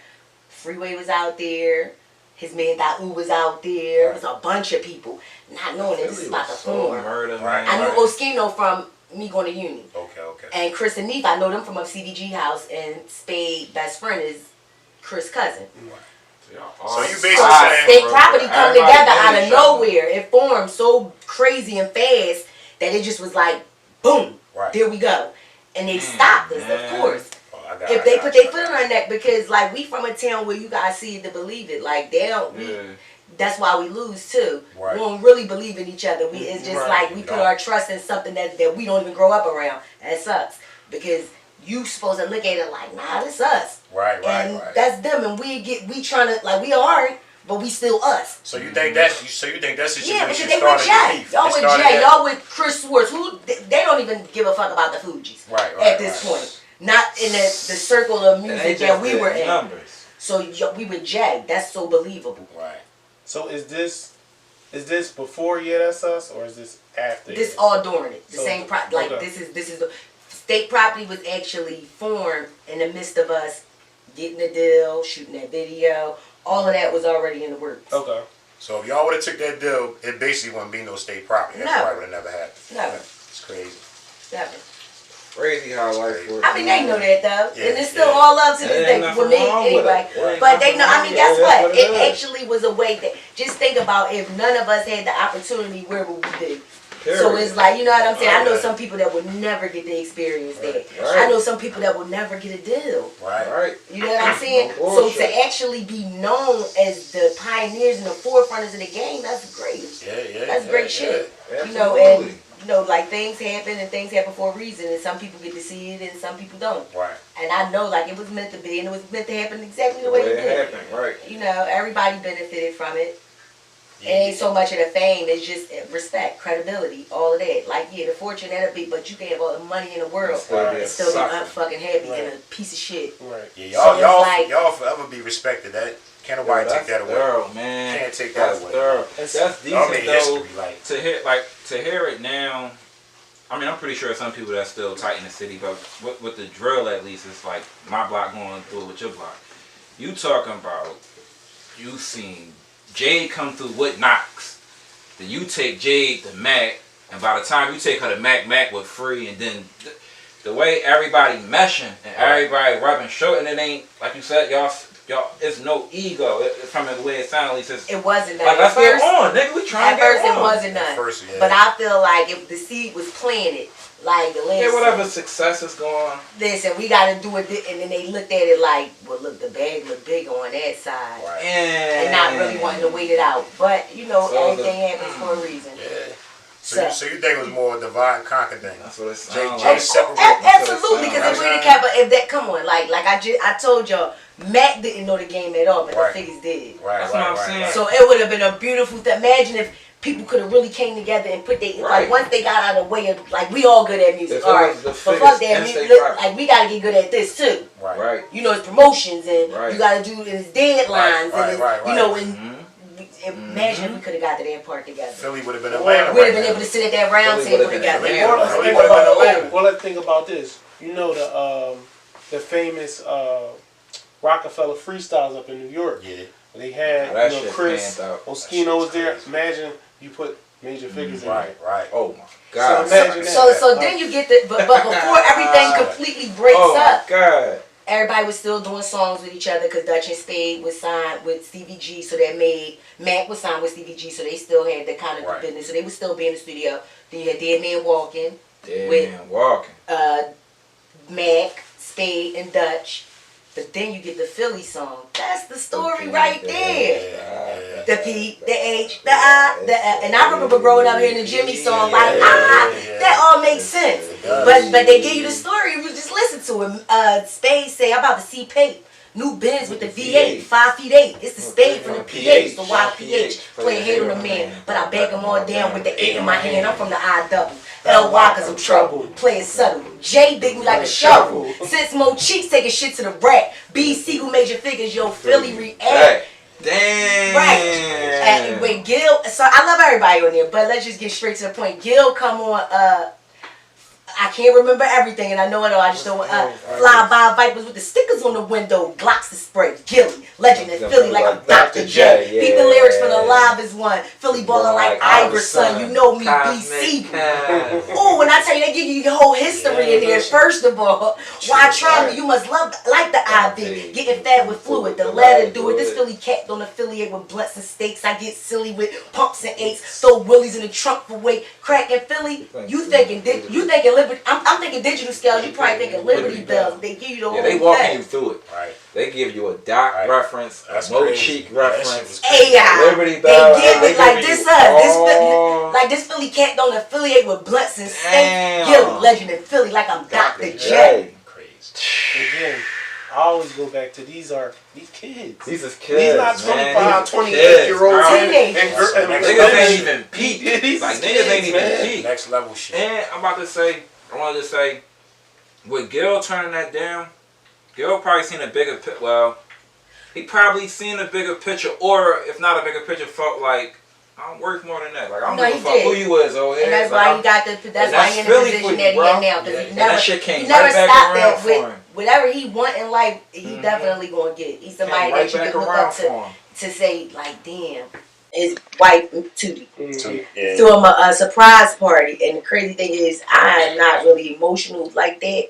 Freeway was out there. His man Da'u was out there. It was a bunch of people. Not knowing that this is about to form. Right. I knew Oskino from me going to uni. Okay. And Chris and Neef, I know them from a CDG house. And Spade best friend is Chris' cousin. So you basically So saying state property come Everybody together know out each of other. nowhere. It formed so crazy and fast that it just was like, boom, Right. there we go. And they stopped us, of course. If they put their foot on our neck, because like we from a town where you gotta see it to believe it. Like they don't. That's why we lose too. Right. We don't really believe in each other. It's just Right. like we put our trust in something that we don't even grow up around. That sucks because you supposed to look at it like, nah, this us. Right. And that's them, and we trying to like we alright, but we still us. So you think that's situation Yeah, because they started with Jay. beef. Y'all It with started Jay. that- Y'all with Chris Swartz. Who they don't even give a fuck about the Fugees. Right. At this point, not in the circle of music that we were in. Numbers. So we with Jay. That's so believable. Right. So is this before Yeah That's Us or is this after? This all during it. The So, same like okay. this is the state property was actually formed in the midst of us getting the deal, shooting that video. All of that was already in the works. Okay. So if y'all would have took that deal, it basically wouldn't be no state property. That No. probably would have never happened. Never. It's crazy. Never. Crazy how life works. I mean, they know that though, Yeah, and it's still yeah. all love to this There day ain't nothing with me wrong with anyway. it. Right. But they know. I mean, guess Yeah, what? that's what it It is. actually was a way that. Just think about if none of us had the opportunity, where would we be? Period. So it's like, you know what I'm saying? I know Right. some people that would never get to experience that. Right. I know some people that would never get a deal. Right. Right. You know what I'm saying? No So bullshit. to actually be known as the pioneers and the forefronters of the game, that's great. Yeah. That's yeah, great yeah. shit. Absolutely. You know, and you know, like things happen and things happen for a reason, and some people get to see it and some people don't. Right. And I know, like, it was meant to be, and it was meant to happen exactly the The way way it it did. happened, right. You know, everybody benefited from it. Yeah. It ain't so much of the fame, it's just respect, credibility, all of that. Like, yeah, the fortune that'll be, but you can have all the money in the world Still be a and still be sucker. unfucking happy Right. and a piece of shit. Right. Yeah, So it's like- y'all forever be respected. That can't nobody take that away. Thorough, man. Can't take that That's away. thorough. That's decent Y'all made though. history, like. To hear it now. I mean, I'm pretty sure some people that's still tight in the city, but with the drill at least, it's like my block going through it with your block. You talking about you seen Jade come through with Knox. Then you take Jade to Mac, and by the time you take her to Mac was free, and then the way everybody meshing and everybody rubbing short, and it ain't like you said, y'all y'all, it's no ego from the way it sounds. At least it's It wasn't like, none. let's get on, nigga. We trying At to get first, it on. wasn't none. First, yeah. But I feel like if the seed was planted, like the last. Yeah, whatever success is going. Listen, we got to do it, and then they looked at it like, well, look, the bag look big on that side, Right. and not really wanting to wait it out. But you know, So everything happens for a reason. Yeah. So you think it was more a divide and conquer thing? That's what it Jay- sounds Jay like. separate- Absolutely, because if Right. we the cap, if that come on, like I told y'all, Mac didn't know the game at all, but Right. the figures did. Right, That's right, what I'm right, saying. right. So it would have been a beautiful thing. Imagine if people could have really came together and put their Right. like once they got out of the way of like we all good at music, If it all right. was the But fuck figures that and music. stay private. Like we gotta get good at this too. Right. Right. You know, it's promotions and Right. you gotta do it's deadlines Right, and it's, right, you know, right. and imagine if we could have got to that part together. Philly would have been Atlanta. We'd right have been now. able to sit at that round Philly table would've been together. Atlanta. Well, let's Philly think would've been about Atlanta. well, let's think about this. You know the famous Rockefeller freestyles up in New York. Yeah. They had That you know shit Chris panned out. Oschino was there. Crazy. Imagine you put major figures in Right, there. right. Oh my So God. imagine that. So then you get the but before everything completely breaks Oh my up, God. everybody was still doing songs with each other because Dutch and Spade was signed with Stevie G, so that made Mac was signed with Stevie G, so they still had that kind of Right. business, so they would still be in the studio. Then you had Dead Man Walking, Dead With- man walking. Mac, Spade, and Dutch. But then you get the Philly song. That's the story right there. The P, the H, the I, the F. And I remember growing up hearing the Jimmy song like, that all makes sense. But they give you the story, you just listen to it. Spade say, I'm about to see Pape. New Benz with the V8, 5 feet 8. It's the Spade from the PH, the YPH. Play a hate on the man, but I bag them all down with the 8 in my hand. I'm from the I double. LY cause I'm trouble. Play it subtle. J dig me like a shovel. Since Mo Cheeks taking shit to the rack. BC who made your figures, yo, Philly react. Damn. Right. And when Gil, so I love everybody on there, but let's just get straight to the point. Gil come on, I can't remember everything, and I know it all. I just don't. Fly by Vipers with the stickers on the window, Glocks to spray, Gilly, legend in Philly like I'm Dr. J. Yeah. Beat the lyrics from the live is one. Philly ballin' like Iverson, you know me, BC. Oh, when I tell you, they give you your whole history in there. First of all, why try me? You must love like the IV. Getting fat with fluid, the ladder do it. This Philly cat don't affiliate with blunts and steaks. I get silly with pumps and eights. Throw willies in the trunk for weight. Crack in Philly, you thinking Liberty? I'm thinking digital scales. You probably thinking Liberty Bells. They give you the whole they walking thing. you through it. Right. They give you a Doc Right. reference, That's a Mo crazy. Cheek Yeah, that shit reference. was crazy. Hey, Liberty Bell. they give it like this all- like this Philly cat don't affiliate with blunts and steaks. Damn. Gilly, legend in Philly, like I'm Dr. J. Crazy. Again, I always go back to these kids. These is kids. These not man. 25, These 28-year-olds. kids, bro. Teenagers. Niggas ain't even peak. Yeah, these Like is niggas ain't kids, even man. peak. Next level shit. And I wanted to say, with Gil turning that down, Gil probably seen a bigger picture. Well, he probably seen a bigger picture, or if not a bigger picture, felt like I'm worth more than that. Like I don't No, give a he fuck did. who you is over here. And that's Like, why he got the. That's and why that's he in the Philly position for you, that he bro. in now. Because Yeah. he And never, that shit came he never right back stopped around that for with him. whatever he want in life. He definitely gonna get. He's somebody Came right that you back can look around up for to him. say like, damn, his wife Tootie. Yeah. Threw him a surprise party, and the crazy thing is, I am not really emotional like that.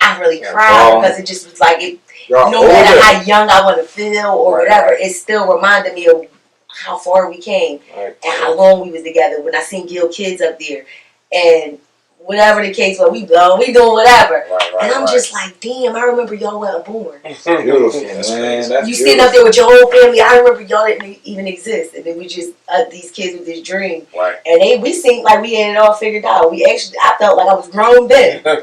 I really cried because it just was like it. Y'all No matter older. how young I want to feel or Right, whatever, right. it still reminded me of how far we came Right. and how long we was together. When I seen Gil Kids up there, and whatever the case was, we doing whatever. Right, And I'm just like, damn, I remember y'all weren't born. Beautiful, That's man. crazy. That's You sitting up there with your whole family. I remember y'all didn't even exist, and then we just these kids with this dream, Right. and we seemed like we had it all figured out. I felt like I was grown then. Right.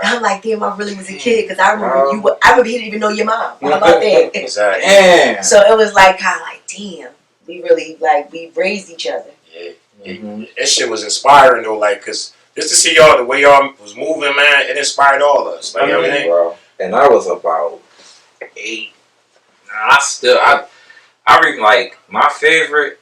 And I'm like, damn, I really was a kid because I remember I remember he didn't even know your mom. How about that? Exactly. Damn. So it was like kind of like, damn, we really we raised each other. Yeah. That shit was inspiring though, like, cause just to see y'all the way y'all was moving, man, it inspired all of us. Like, you know what I mean? Bro. And I was about 8. I read like my favorite.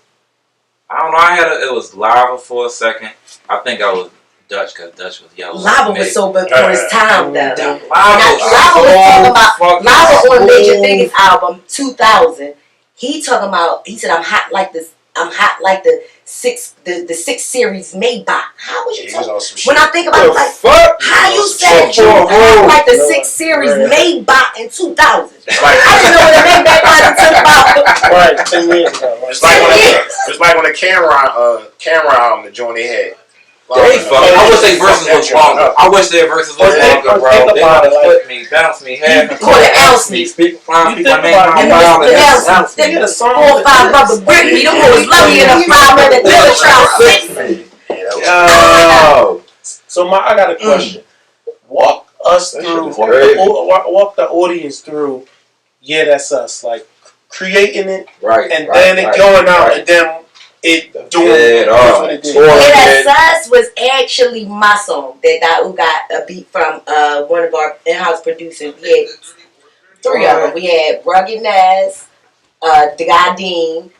I don't know. It was Lava for a second. I think I was Dutch because Dutch was yellow. Lava was so before his time though. Lava was talking about Lava on Major smooth. Biggest album 2000. He talking about. He said I'm hot like this I'm hot like the 6 series Maybach. How would you He was tell? on some shit. When I think about it, like, fuck? how you Some said shit. you hot like the No, 6 series right. Maybach in 2000? It's like, I didn't know what a Maybach was until about. Right, 10 years ago. it's like when the camera album, the joint they had. They fuck. I wish they verses was longer. I wish their verses was longer, bro. Think They about would it, like- flip me, bounce me, half me, Quarter ounce me. speak my You name, think about my it, mile, and the that's ounce ounce me. me. Get a song. 4 or 5 rubber Britney. Them boys lucky enough 5 minute dealer trial 6. Yeah, that was Yo. So I got a question. Walk us That through. shit is crazy. Walk the audience through. Yeah, that's us. Like creating it Right. and right, then it right, going out right. and then it doing Yeah, what it did. touring Yeah, it. Sus was actually my song that Daoud got a beat from one of our in-house producers. We had 3 of them. We had Rugged Nas, the guy Dean,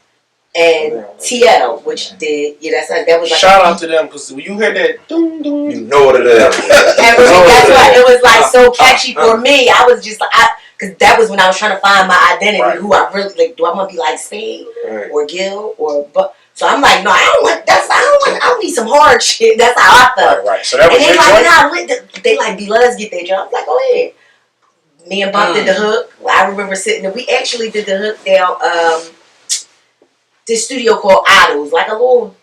and TL, which did That's Us. That was like Shout out to them because when you hear that, doom, doom, You know what it is. And that's why it was like so catchy for me. I was just like, because that was when I was trying to find my identity. Right. Who I really like. Do I want to be like Spade Right. or Gil or? But so I'm like, no, I don't want. I need some hard shit. That's how I felt. right. So that And was they your like, joint. they like, let's get their job. I'm like, go ahead. Me and Bump did the hook. I remember sitting there. We actually did the hook down this studio called Idols, like a little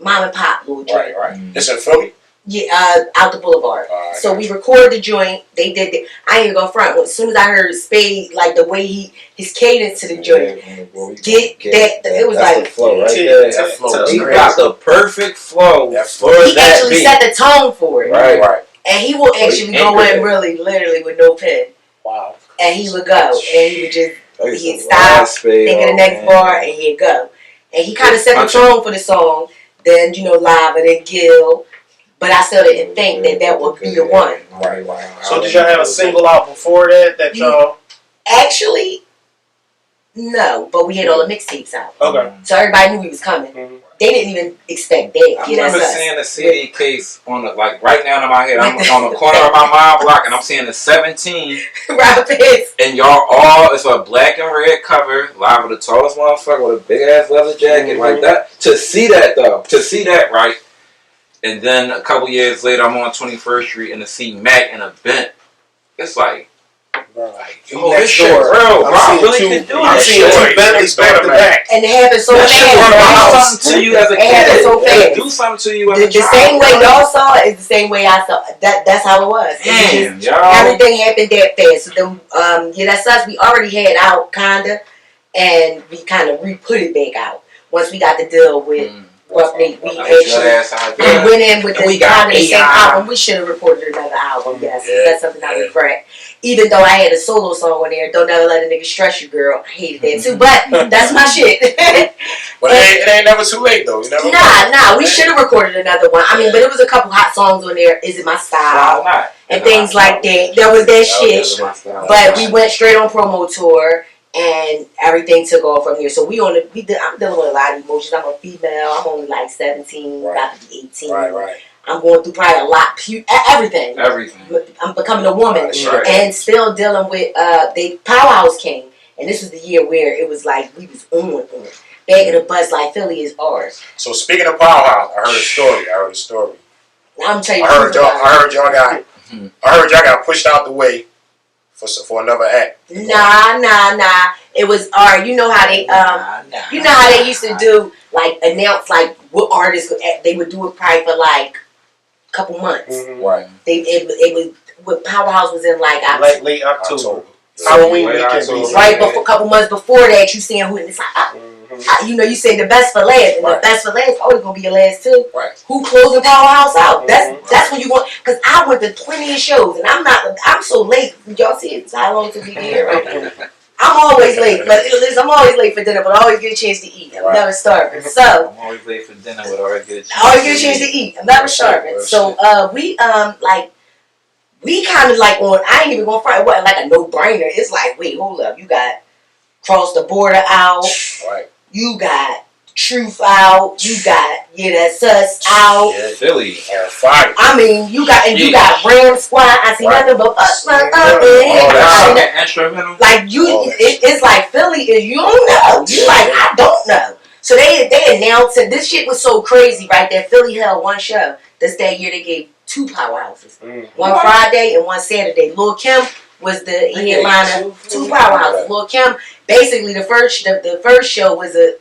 mom and pop little joint. Right. It's in Philly. Yeah, out the boulevard. So we recorded the joint. They did the. I ain't even gonna front. As soon as I heard Spade, like the way his cadence to the joint, get that. It was That's like the flow right T- there. That flow was He crazy. got the perfect flow That for he that actually beat. set the tone for it. Right. And he will actually go in really, literally with no pen, wow. and he would go, and he would just he'd Some stop, wild Spade, think of the oh, next man. bar, and he'd go. And he kind of set the Punching. tone for the song. Then live and then Gil. But I still didn't think that would be the one. Right. So did y'all have a single out before that y'all? Actually, no. But we had all the mixtapes out, Okay. so everybody knew he was coming. Mhm. They didn't even expect that. I Yeah, remember that's us. seeing the CD case on the right now in my head. I'm on the corner of my mile block, and I'm seeing the 17, Robert Pitts. and y'all all it's a black and red cover, live with the tallest motherfucker with a big ass leather jacket like that. To see that right, and then a couple years later, I'm on 21st Street and to see Mac in a Bent. It's like, Bro, yo, next this shit door. real, bro. I I'm really seeing can do I'm this seeing shit. two Bentleys back to back. And it happened so That fast. shit will do Right? something to you as a It happened kid. so fast. Do something to you as a The child. same way y'all saw it is the same way I saw it. That's how it was. It was Damn, just, y'all. everything happened that fast. So then, That's Us. We already had out kinda, and we kind of re-put it back out once we got the deal with Rough Nate. We actually went in with And the we got kind of the same AI. album. We should have recorded another album. Yes, Yeah, that's something I regret. Even though I had a solo song on there, Don't Never Let a Nigga Stress You, Girl. I hated that too, but that's my shit. But it ain't never too late though. You never Nah, we should have recorded another one. I mean, but it was a couple hot songs on there. Is It My Style? Why not? And things like that. There was that shit. But But we went straight on promo tour, and everything took off from here. So I'm dealing with a lot of emotions. I'm a female. I'm only like 17, about to be 18. Right. I'm going through probably a lot, everything. I'm becoming a woman, Right. and still dealing with the Powerhouse came, and this was the year where it was like we was on. Back in the bus like Philly is ours. So speaking of Powerhouse, I heard a story. I'm telling you, I heard y'all got pushed out the way for another act. Nah. It was art. You know how they you know how they used to do like announce like what artists they would do it probably for like a couple months. Mm-hmm. Right. It was what Powerhouse was in like Late October. So, Halloween weekend. right before a couple months before that, you seeing who and it's like you say the best for last, and the best for last always gonna be your last too. Right. Who closing Powerhouse out? That's when you want. Because I went to plenty of shows, and I'm so late. Y'all see it's how long to be here right now. I'm always late, but listen, I'm always late for dinner, but I always get a chance to eat. I'm never starving. So I'm always late for dinner, but I always get a chance. I always get a chance to eat. I'm never starving. So we kind of like on. I ain't even gonna front. It wasn't like a no brainer. It's like, wait, hold up. You got Cross the Border out. Right. You got Truth out. You got That's Us out. Yeah. Philly. Fire. I mean, you got Ram Squad. I see nothing but us. All that instrumental. Like you, it's like Philly is you don't know. You like I don't know. So they announced it. This shit was so crazy, right? That Philly held one show. That year they gave 2 powerhouses. One Friday and one Saturday. Lil' Kim was the headliner. 2 powerhouses. Lil' Kim, basically the first show was a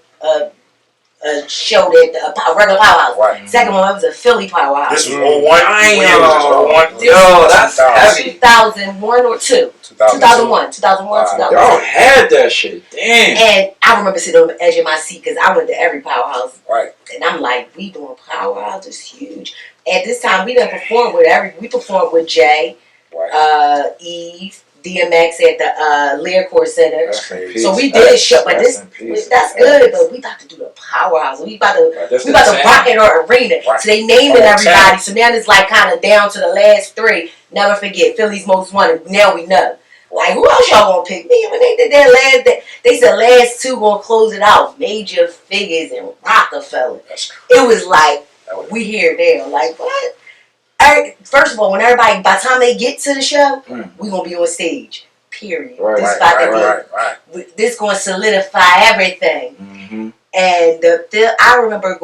show that a regular powerhouse. Right. Second one was a Philly powerhouse. This was 01. Yo, that's heavy. 2001 or 2. 2001. 2001. Y'all had that shit. Damn. And I remember sitting on the edge of my seat because I went to every powerhouse. Right. And I'm like, we doing powerhouse is huge. At this time, we didn't perform with we performed with Jay, Right. Eve, DMX at the Lyric Center. So we Peace. did show, but that's good. But we about to do the powerhouse. We about to rock in our arena. Right. So they naming everybody. So now it's like kind of down to the last 3. Never forget Philly's Most Wanted. Now we know. Like, who else y'all gonna pick? Me when they did that they said last 2 gonna close it out. Major Figures and Rockefeller. That's crazy. It was like we here now. Like what? First of all, when everybody, by the time they get to the show, we gonna be on stage. Period. Right, This about to be. This gonna solidify everything. Mm-hmm. And I remember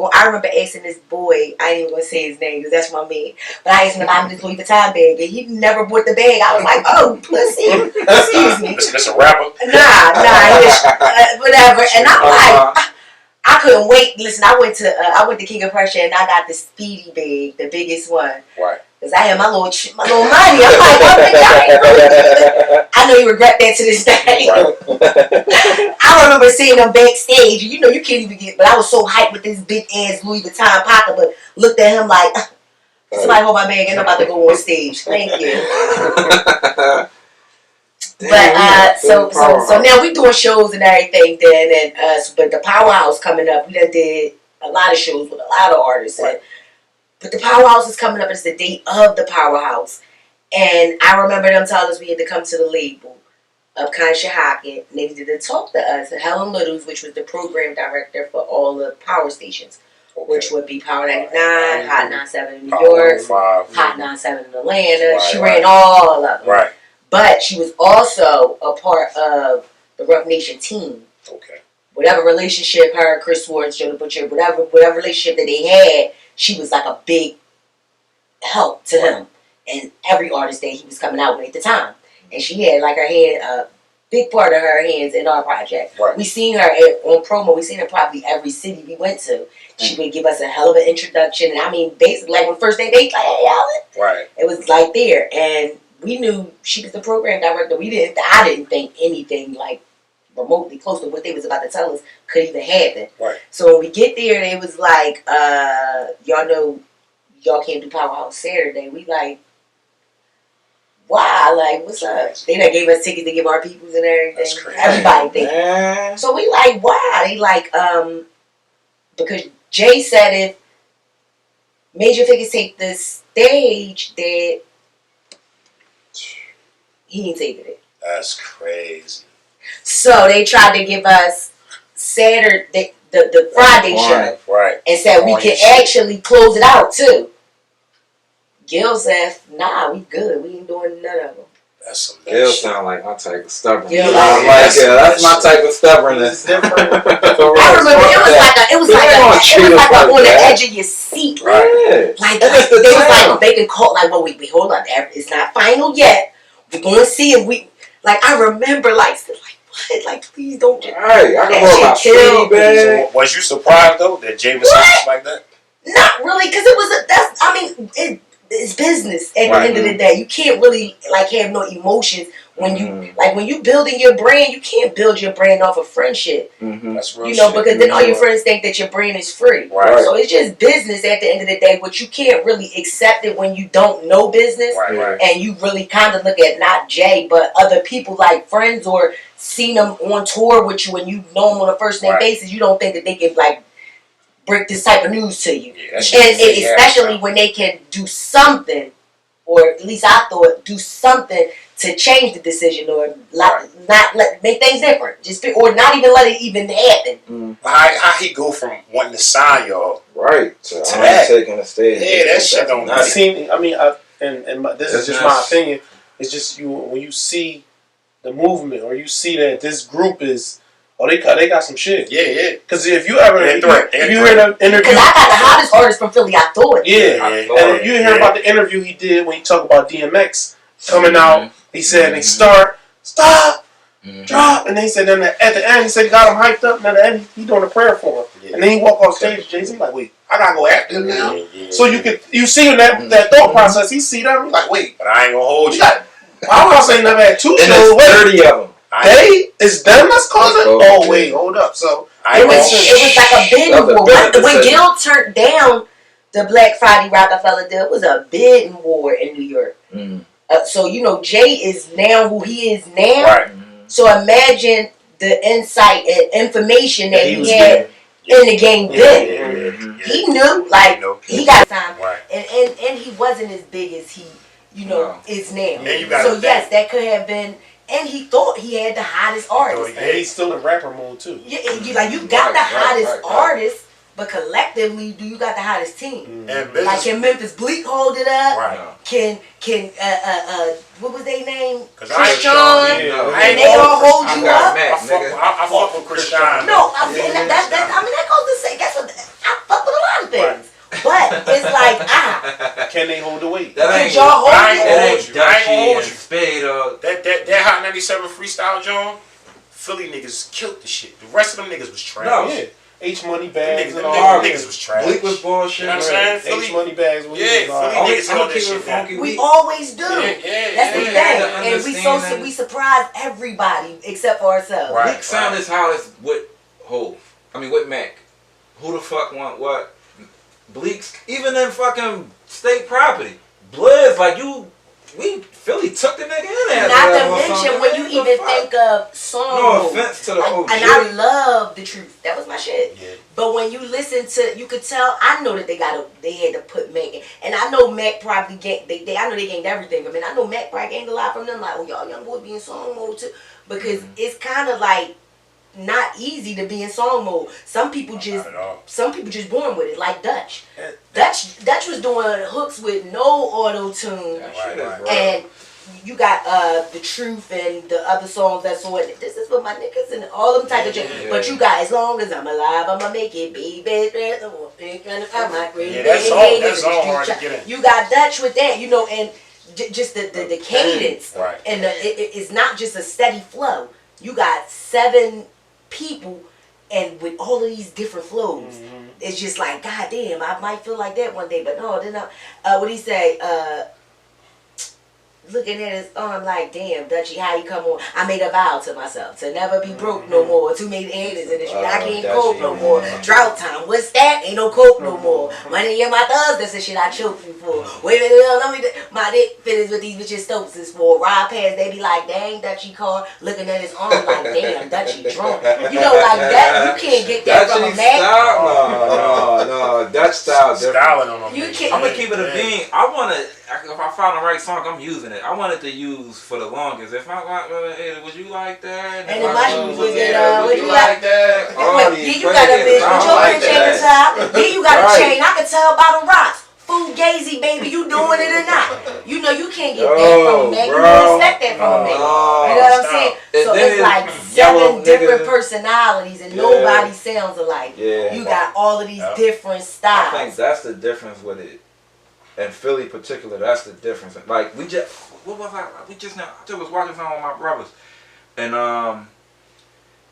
asking this boy. I ain't even gonna say his name because that's my man. But I asked him if I this Louis Vuitton bag, and he never bought the bag. I was like, oh, pussy, excuse me. This a rapper? Nah, whatever. And I'm like. I couldn't wait. Listen, I went to King of Prussia and I got the Speedy bag, the biggest one. Right. Cause I had my little money. I'm like, oh, I know you regret that to this day. Right. I remember seeing them backstage. You know, you can't even get. But I was so hyped with this big ass Louis Vuitton pocket. But looked at him like, somebody hold my bag and I'm about to go on stage. Thank you. But so now we doing shows and everything then, and but the powerhouse coming up. We done did a lot of shows with a lot of artists, but the powerhouse is coming up. It's the date of the powerhouse, and I remember them telling us we had to come to the label of Conshohocken, and they needed to talk to us. And Helen Littles, which was the program director for all the power stations, which would be Power 99, Hot 97 in New York, Hot 97 in Atlanta. She ran all of them. Right. But she was also a part of the Rough Nation team. Okay. Whatever relationship her, Chris Swartz, Joe the Butcher, whatever relationship that they had, she was like a big help to him and every artist that he was coming out with at the time. And she had like her hand, a big part of her hands in our project. Right. We seen her on promo. We seen her probably every city we went to. She would give us a hell of an introduction. And I mean, basically, like when first they like, hey, Alan. Right. It was like there. And we knew she was the program director. I didn't think anything like remotely close to what they was about to tell us could even happen. Right. So when we get there, they was like, y'all know y'all can't do Powerhouse Saturday. We like, why? Like, what's up? They done gave us tickets to give our peoples and everything. That's crazy. Everybody think. So we like, why? They like, because Jay said if Major Figures take the stage, that he ain't taking it. That's crazy. So they tried to give us Saturday, the Friday show. Right. And said we can actually close it out too. Gil said, nah, we good. We ain't doing none of them. That's some Gil shit. sound like my type of stubbornness. Gil That's my type of stubbornness. I remember it was like on the edge of your seat. Right. Like they was like making call like, well, wait, hold on, it's not final yet. We're gonna see if we like. I remember like what? Like, please don't. Right, I can roll my Speedy bag. So, was you surprised though that Jay was like that? Not really, because it was it's business at the end of the day. You can't really like have no emotions when you like when you building your brand. You can't build your brand off of friendship. That's real. You know, because then all your friends think that your brand is free. Right. So it's just business at the end of the day. But you can't really accept it when you don't know business, Right. and you really kind of look at not Jay but other people like friends or seen them on tour with you and you know them on a first name basis. You don't think that they can like break this type of news to you, and especially when they can do something, or at least I thought do something to change the decision, or make things different, or not even let it even happen. How he go from wanting to sign y'all to that taking the stage? Yeah, that shit don't. This is just my opinion. It's just when you see the movement, or you see that this group is Oh, they got some shit. Yeah. Because if you ever They're if threat. you hear an interview, Because I got the hottest artist from Philly, I thought. yeah, and you hear about the interview he did when he talked about DMX coming out. He said they stop, drop, and then he said then at the end he said he got him hyped up, and at the end he doing a prayer for him, and then he walk off stage. Jay-Z like, wait, I gotta go after him now. So you see in that thought process, he see them, he's like, wait, But I ain't gonna hold you. I'm not saying never had 2 And shows. there's Wait, 30 of them. it's them that's causing. Oh wait, hold up. So It was like a bidding war. When Gil turned down the Black Friday Rockefeller deal, it was a bidding war in New York. So Jay is now who he is now. Right. So imagine the insight and information that he had getting. in the game then. He knew, he got time, Right. and he wasn't as big as he, is now. And you gotta So think. yes, that could have been. And he thought he had the hottest artist. and he's still in rapper mode too. Yeah, you got the hottest artist, but collectively, do you got the hottest team? And Like, can Memphis Bleak hold it up? Right. Can what was their name? Cause I ain't Krishan. Yeah. And they all hold you up. I fuck with Krishan. No, I mean that goes to say. Guess what? I fuck with a lot of things, but it's like Can they hold the weight? That can ain't y'all hold I ain't it? gonna That hold ain't you. I ain't gonna Dutchy hold and you. Spade or That Hot 97 freestyle, John. Philly niggas killed the shit. The rest of them niggas was trash. No. Yeah. H Money Them bags niggas, and them all. niggas was trash. Bleak was bullshit. You know what I'm saying? Philly, H Money bags. Was Yeah, Philly I'm niggas held gonna that keep shit it down. funky. We always do. Yeah, That's the yeah. thing, and we surprise everybody except for ourselves. Right. Bleak sound as hot as with Hov. I mean with Mac. Who the fuck want what? Bleak's even in fucking state property. Bloods like Philly took the nigga in there. Not to mention when you even think of song. No offense to the OG. And I love The Truth. That was my shit. Yeah. But when you listen to, you could tell. I know that they had to put Mac in, and I know Mac probably gained. I know they gained everything. I mean, I know Mac probably gained a lot from them. Like, oh, y'all young boy be in song mode too, because it's kind of like not easy to be in song mode. Some people just born with it, like Dutch. Dutch was doing hooks with no auto tune, and you got The Truth and the other songs that's on. This is for my niggas and all them type of shit. But you got As Long As I'm Alive, I'ma make it, baby. That's all hard to get in. You got Dutch with that, and just the cadence, Right. and it's not just a steady flow. You got 7 people, and with all of these different flows, it's just like, God damn, I might feel like that one day, but no, then what he say? Looking at his arm like, damn, Dutchy, how you come on? I made a vow to myself to never be broke no more. Too many haters in the street. I can't cope no more. Drought time, what's that? Ain't no cope no more. Money in my thugs, that's the shit I choked you for. Wait a minute, let me. My dick fitters with these bitches stokes is for. Ride past, they be like, dang, Dutchy car. Looking at his arm like, damn, Dutchy drunk. Like that, you can't get that from a man. No, Dutch style different. Styling on them. You niggas. can't- I'm gonna keep it a bean. I wanna, if I find the right song, I'm using it. I wanted to use for the longest. If I like, would you like that? And if my shoes was would you like that? Wait, you got a bitch with your bitch at the top. Then you got a chain. I can tell by the rocks. Fool Gazy, baby, you doing it or not? You can't get that from a man. You don't expect that from a man. You know what I'm saying? And So then it's like yellow 7 different niggas. personalities, and nobody sounds alike. Yeah. You got all of these different I styles. think that's the difference with it. And Philly particular, that's the difference. Like we just was watching something with my brothers, and I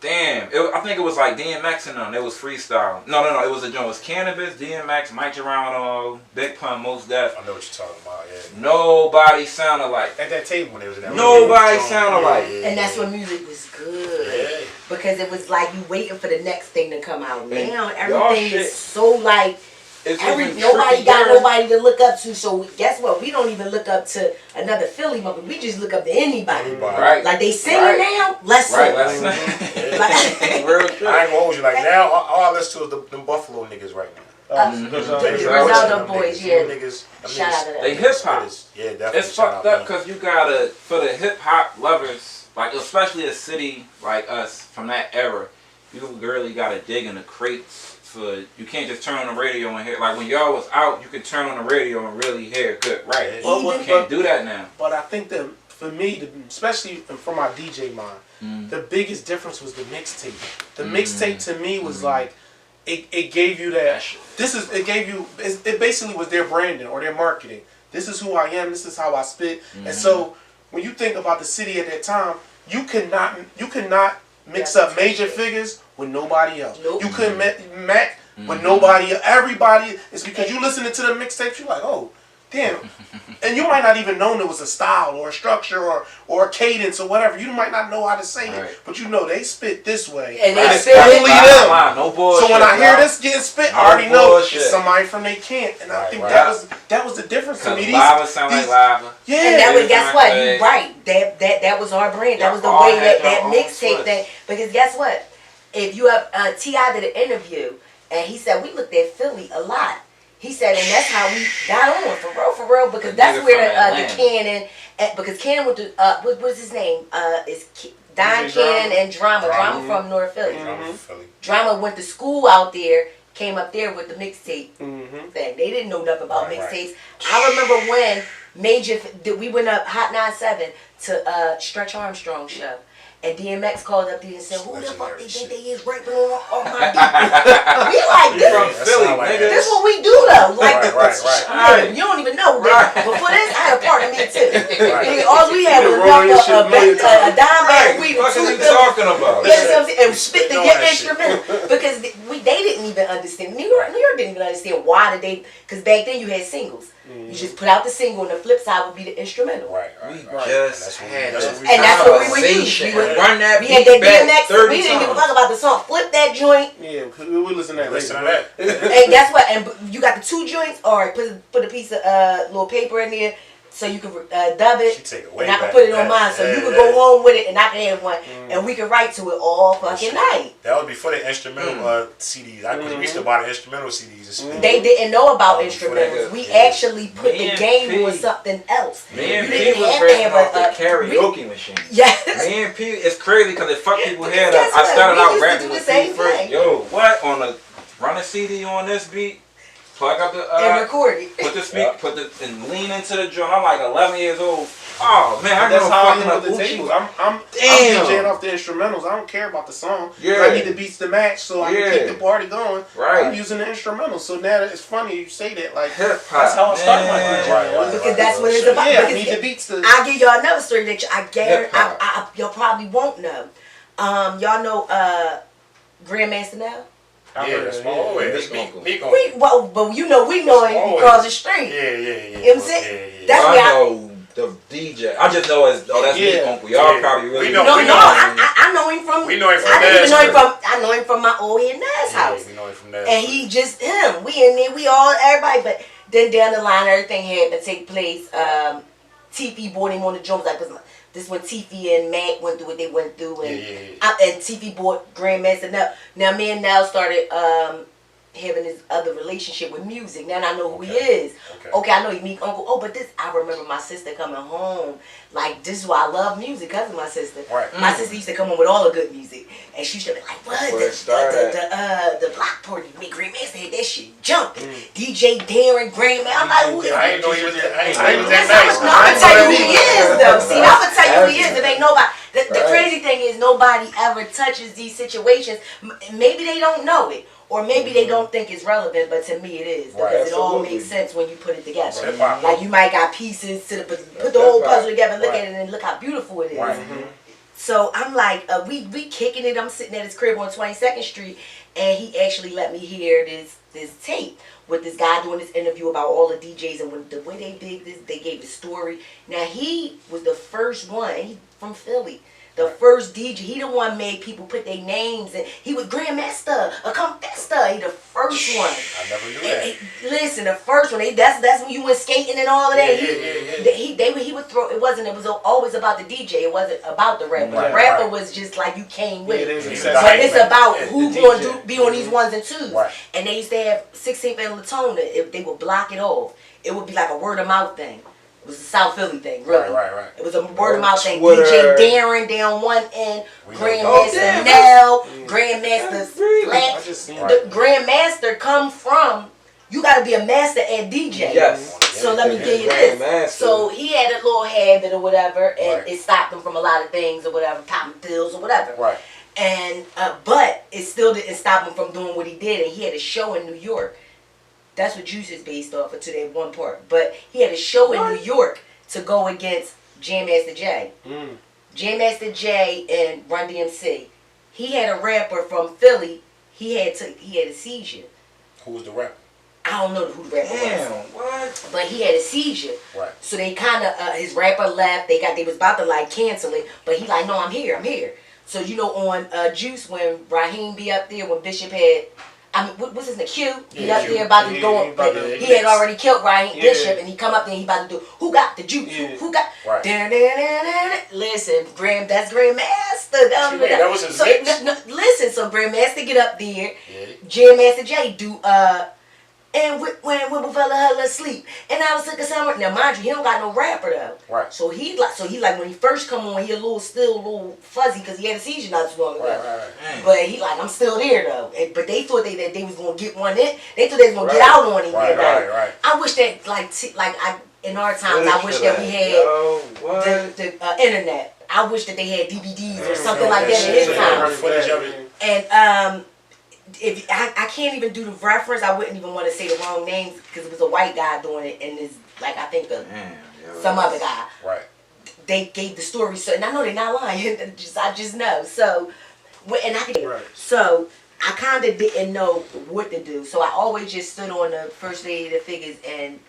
think it was like DMX and them. It was freestyle. No, it was a joint. It was Cannabis, DMX, Mike Geronimo, Big Pun, Most Def. I know what you're talking about. Yeah. Nobody sounded like. At that table. When they was in that Nobody sounded like. And that's when music was good. Yeah. Because it was like you waiting for the next thing to come out. And Now y'all everything shit- is so like It's nobody got nobody to look up to. So guess what? We don't even look up to another Philly mother. We just look up to anybody. Right. Like they singing now. Let's Right. sing. That's real shit. I ain't gonna hold you. Like now, all I listen to is them Buffalo niggas right now. The Griselda Griselda boys, yeah. Them Shout out to them. They hip hop. Yeah, definitely. It's fucked up because you gotta, for the hip hop lovers, like especially a city like us from that era, you really gotta dig in the crates. You can't just turn on the radio and hear, like when y'all was out, you could turn on the radio and really hear good, right? Well, You can't do that now. But I think that for me, especially for my DJ mind, the biggest difference was the mixtape. The mixtape to me was like, it gave you that. It basically was their branding or their marketing. This is who I am. This is how I spit. And so when you think about the city at that time, you could not mix up major figures with nobody else. Nope. You couldn't Mac with nobody. Everybody. It's because you listening to the mixtapes. You're like, oh, damn. And you might not even know there was a style or a structure or a cadence or whatever. You might not know how to say it, but you know they spit this way. And they it's spit only them. No bullshit, So when I hear this getting spit, I already know bullshit. it's somebody from they camp. And I think that was the difference to me. Lava sound like lava. Yeah. And that was, guess what? Hey. You right. That was our brand. That was the Y'all way had that your own mixtape twist. thing. Because guess what? If you have T.I. did an interview, and he said we looked at Philly a lot. He said, and that's how we got on for real, because that's nigga where from the Atlanta. Cannon, because Cannon went to what's his name? Don DJ Cannon Drama. and Drama from North Philly. Philly. Drama went to school out there, came up there with the mixtape Mm-hmm. thing. They didn't know nothing about Right, mixtapes. I remember when we went up Hot 97 to Stretch Armstrong show. And DMX called up there and said, who the fuck they think they is raping on my beat? We like, You from That Philly, sound like nigga. this what we do though. Like, Right. you don't even know. Right. Before this, I had a part of me too. Right. Nigga, all we had was You roll your shit a million a dime bag of What weed the and fuck is two he pills. talking about? You know what I'm saying? And spit the Know get that shit. instrumental because they didn't even understand. New York didn't even understand why did they? Because back then you had singles. You just put out the single, and the flip side would be the instrumental. Right. We Right. just And had that's this what we- And that's what we would use. conversation. We would Run that We had beat that back DMX. 30 We didn't give a times. fuck about the song. Flip that joint. Yeah, we'll listen to that Listen to later. that. And guess what? And you got the two joints. All right, put a piece of little paper in there so you can dub She it. take it way And I can back put it to on that. mine, so Yeah, you can yeah. go home with it, and I can have one, and we can write to it all fucking night. That was before the instrumental CDs. We used to buy the instrumental CDs and spit. They didn't know about Oh, before that, instrumentals. We yeah. actually put the Me and game P. on something else. Me and You P didn't was have to racing have off the a karaoke machine. Yes. Me and P, it's crazy because it fucked people Because head up. guess I what? started We out used to rapping do with the P same first. thing. Yo, what? Run a CD on this beat, plug up the And record it. put the speak, and lean into the drum. I'm like 11 years old. Oh man, I That's know how I fucking am up with the Uchi. tables. I'm Damn. DJing off the instrumentals. I don't care about the song. Yeah. I need the beats to match so I can keep the party going. Right. I'm using the instrumentals. So now it's funny you say that. Like Hip hop. that's how I start my man. DJ. Right. Because that's what it's about. Yeah, I Because need the beats to. I'll give y'all another story that I guarantee Hip-hop. y'all probably won't know. Y'all know Grandmaster now? Yeah, that's my old way. That's uncle. But you know we know him Always. across the street. Yeah. You know what I'm saying? Yeah. That's I where I. know the DJ. I just know that's me, Yeah. uncle. Y'all Yeah. probably really We know- No, we I know him from. We know him from I didn't even know him Nazareth. from. I know him from my old head Nas house. We know it from that. And he just him. We in there. We all everybody. But then down the line, everything had to take place. Tiffy bought him on the drums. Like this when Tiffy and Mac went through what they went through, and and Tiffy bought Grandmaster. Now me and Nell started having this other relationship with music. Now I know who he is. Okay, I know he meet Uncle. Oh, but this I remember my sister coming home. Like this is why I love music because of my sister. Right. My sister used to come home with all the good music, and she used to be like, "What Where it started. the block party? Me Grandmaster had that shit jumping. DJ Darren Grandmaster. I'm like, who is I ain't know he was that. I ain't know he was Listen, that nice. no, I'm gonna tell you who he is though. See, I'm gonna tell you who he is. It ain't nobody. The crazy thing is nobody ever touches these situations. Maybe they don't know it. Or maybe they don't think it's relevant, but to me it is. Because it all makes sense when you put it together. Hip-hop. Like you might got pieces to put the whole puzzle together, look at it, and look how beautiful it is. Right. So I'm like, we kicking it. I'm sitting at his crib on 22nd Street, and he actually let me hear this tape with this guy doing this interview about all the DJs and when the way they did this, they gave the story. Now he was the first one. He from Philly. The first DJ, he the one made people put their names in. He was Grandmaster, a Confesta. He the first one. I never knew that. Listen, the first one. That's when you went skating and all of that. Yeah. He would throw. It was always about the DJ. It wasn't about the rapper. Right, the rapper right. was just like you came with Yeah, it. it is. But it's about who the going DJ. to be on these ones and twos. Right. And they used to have 16th and Latona. If they would block it off, it would be like a word of mouth thing. It was a South Philly thing, really. Right. It was a word of mouth thing. Twitter. DJ Darren down one end, We know. Grandmaster Nell, Grandmaster I Flat. just seen The Grandmaster come from, you got to be a master at DJ. Yes. So let me give you this. So he had a little habit or whatever, and it stopped him from a lot of things or whatever, popping pills or whatever. Right. And but it still didn't stop him from doing what he did, and he had a show in New York. That's what Juice is based off of to that one part. But he had a show in New York to go against Jam Master Jay. Jam Master Jay and Run DMC. He had a rapper from Philly. He had a seizure. Who was the rapper? I don't know who the rapper was. What? But he had a seizure. Right. So they kind of his rapper left. They was about to like cancel it, but he like, no, I'm here. So you know on Juice when Raheem be up there when Bishop had. I mean, what's his name? Q. He up there about to go. He had already killed Raheem Bishop, and he come up there and he about to do. Who got the juice? Who got? Right. Listen, that's Grandmaster. That was his mix? Listen, so Grandmaster get up there. Jam Master Jay do and when fella hella asleep, and I was sick of summer. Now mind you, he don't got no rapper though. Right. So he like when he first come on, he still a little fuzzy because he had a seizure not too long ago. Right. But he like, I'm still there though. But they thought that they was gonna get one in. They thought they was gonna get out on him. Right. I wish that in our times, I wish that we had the internet. I wish that they had DVDs or something like that in his time. Footage of it. And if I can't even do the reference, I wouldn't even want to say the wrong names because it was a white guy doing it, and it's like I think some other guy. Right. They gave the story, so and I know they're not lying. I just know. So, and I could. Right. So I kind of didn't know what to do. So I always just stood on the first lady of the figures and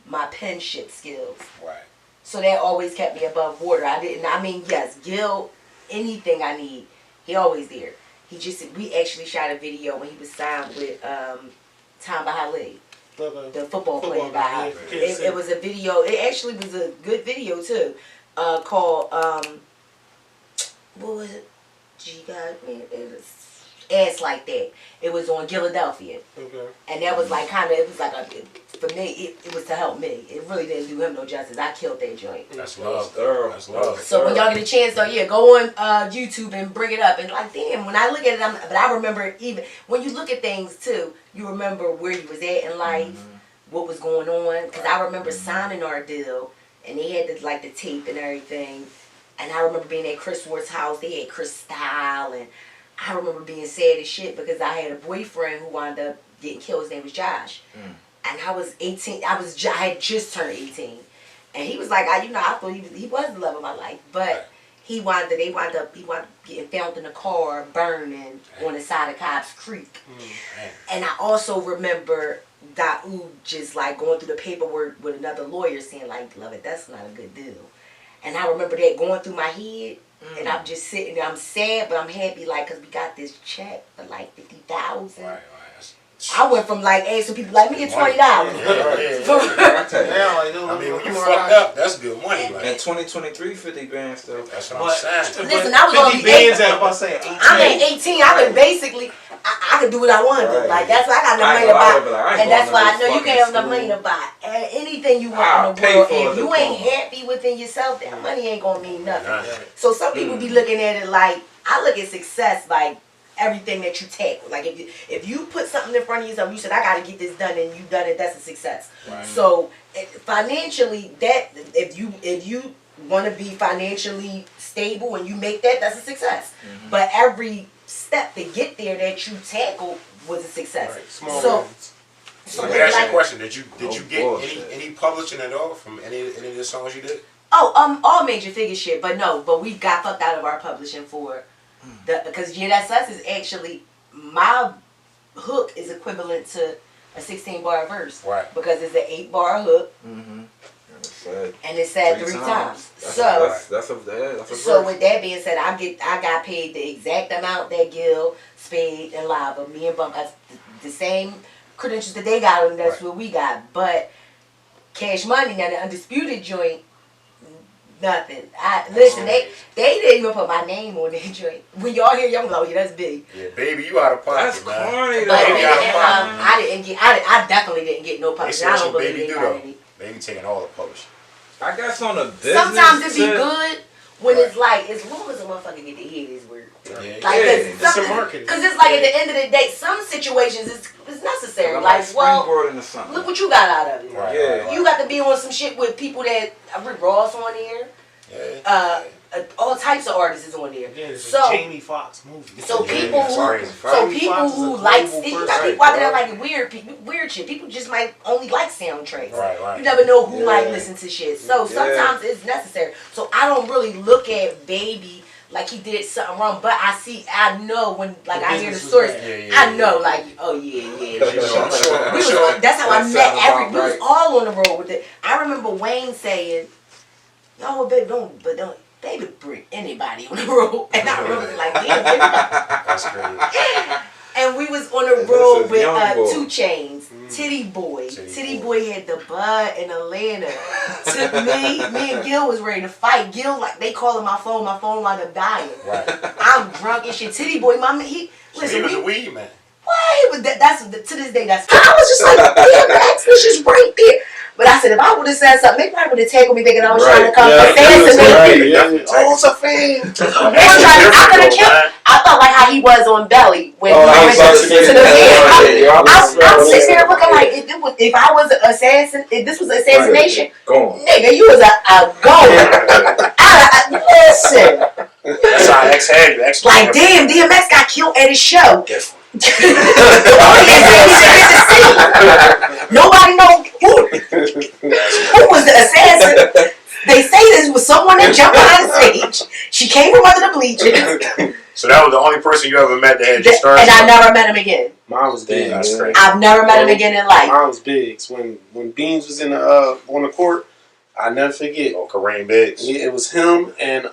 my penmanship skills. Right. So that always kept me above water. Yes, Gil, anything I need, he always there. We actually shot a video when he was signed with Tamba Ali, the football player guy. It was a video. It actually was a good video too, called what was it? It was Ass Like That. It was on Philadelphia. Okay. And that was like for me, it was to help me. It really didn't do him no justice. I killed that joint. That's love. That's love. So when y'all get a chance, go on YouTube and bring it up. And like, damn, when I look at it, but I remember even when you look at things too, you remember where you was at in life, what was going on. Because I remember signing our deal, and they had the tape and everything. And I remember being at Chris Ward's house. They had Chris Style, and I remember being sad as shit because I had a boyfriend who wound up getting killed. His name was Josh. And I was 18. I had just turned 18. And he was like, I thought he was the love of my life. But he wound up getting found in a car, burning on the side of Cobb's Creek. And I also remember Daoud just going through the paperwork with another lawyer saying love it, that's not a good deal. And I remember that going through my head. And I'm just sitting there. I'm sad, but I'm happy, because we got this check for $50,000. Right. I went from asking people me get $20. Yeah. When you fucked up, that's good money. In 2023, 50 bands though. That's what I'm saying. Listen, I was only 50 bands at about saying 18. I'm at 18. I could basically, I could do what I wanted to. That's why I got enough money to buy. And that's why I know you can't have enough money to buy anything you want in the world. If you ain't happy within yourself, that money ain't gonna mean nothing. So some people be looking at it I look at success everything that you tackle. If you put something in front of yourself, you said I got to get this done, and you done it. That's a success. Right. So financially, if you want to be financially stable and you make that's a success. But every step to get there that you tackle was a success. Right. Small wins. So let me ask you a question. Did you get any publishing at all from any of the songs you did? All Major Figure shit, but we got fucked out of our publishing for because That's Us is actually my hook is equivalent to a 16-bar verse, right? Because it's an 8-bar hook, and it's said three times. That's a verse. So with that being said, I got paid the exact amount that Gil, Spade, and Lava, me and Bump, the same credentials that they got, and that's what we got. But Cash Money, now the Undisputed joint. Nothing. Listen, they didn't even put my name on that joint. When y'all hear y'all go, that's big. Yeah, baby, you out of pocket, that's man. corny, but I definitely didn't get no publishing. I don't believe Baby do though. Baby taking all the publishing. I guess on a business sometimes it be good When it's like, as long as a motherfucker get to hear this word. Yeah. Like, It's a marketing. because it's like at the end of the day, some situations it's necessary. Like, well, springboard into something. look what you got out of it. Right, Yeah. right, You got to be on some shit with people that Rick Ross on there. Yeah. All types of artists is on there. Again, it's So- a Jamie Foxx movie. So Yeah, people who, sorry. so Jamie people Foxx is who a like, global you got person, people out there bro. like weird shit. People just might only like soundtracks. Right, right. You never know who Yeah. might listen to shit. So Yeah. sometimes it's necessary. So I don't really look at Baby like he did something wrong, but I know when like I hear the business was stories, bad. Yeah, I know like, oh yeah. I'm sure. We was, that's how I That met sounds about we was right. all on the road with it. I remember Wayne saying, "No, baby, don't baby bring anybody on the road." And I remember like, damn, baby. That's crazy. And we was on the This road is with Young Boy. 2 Chainz, Titty Boy. Titty Titty Boy. Boy had the bud in Atlanta. Took me and Gil was ready to fight. Gil, like, they calling my phone like I'm dying. Right. I'm drunk and shit. Titty Boy, He listen, was a weed man. why he was that's to this day that's I was just like, damn, that's just right there. But I said if I would have said something, they probably would have tackled me thinking I was trying to come assassinate me. Oh, it's a fan. I could have killed. I felt like how he was on Belly when he I went was to about to say the that. I'm sitting there looking like if I was an assassin, if this was assassination, Go on. nigga, you was a goner. Listen, That's how X had you. X like damn, DMX got killed at his show. Different. Nobody knows who was the assassin. They say this was someone that jumped behind the stage. She came from under the bleachers, So that was the only person you ever met that had your stars. and I never met him again. Mine was big. That's crazy. I've never met him again in life. Mine was big. When Beans was in the on the court, I never forget. Oh, Kareem Biggs. It was him and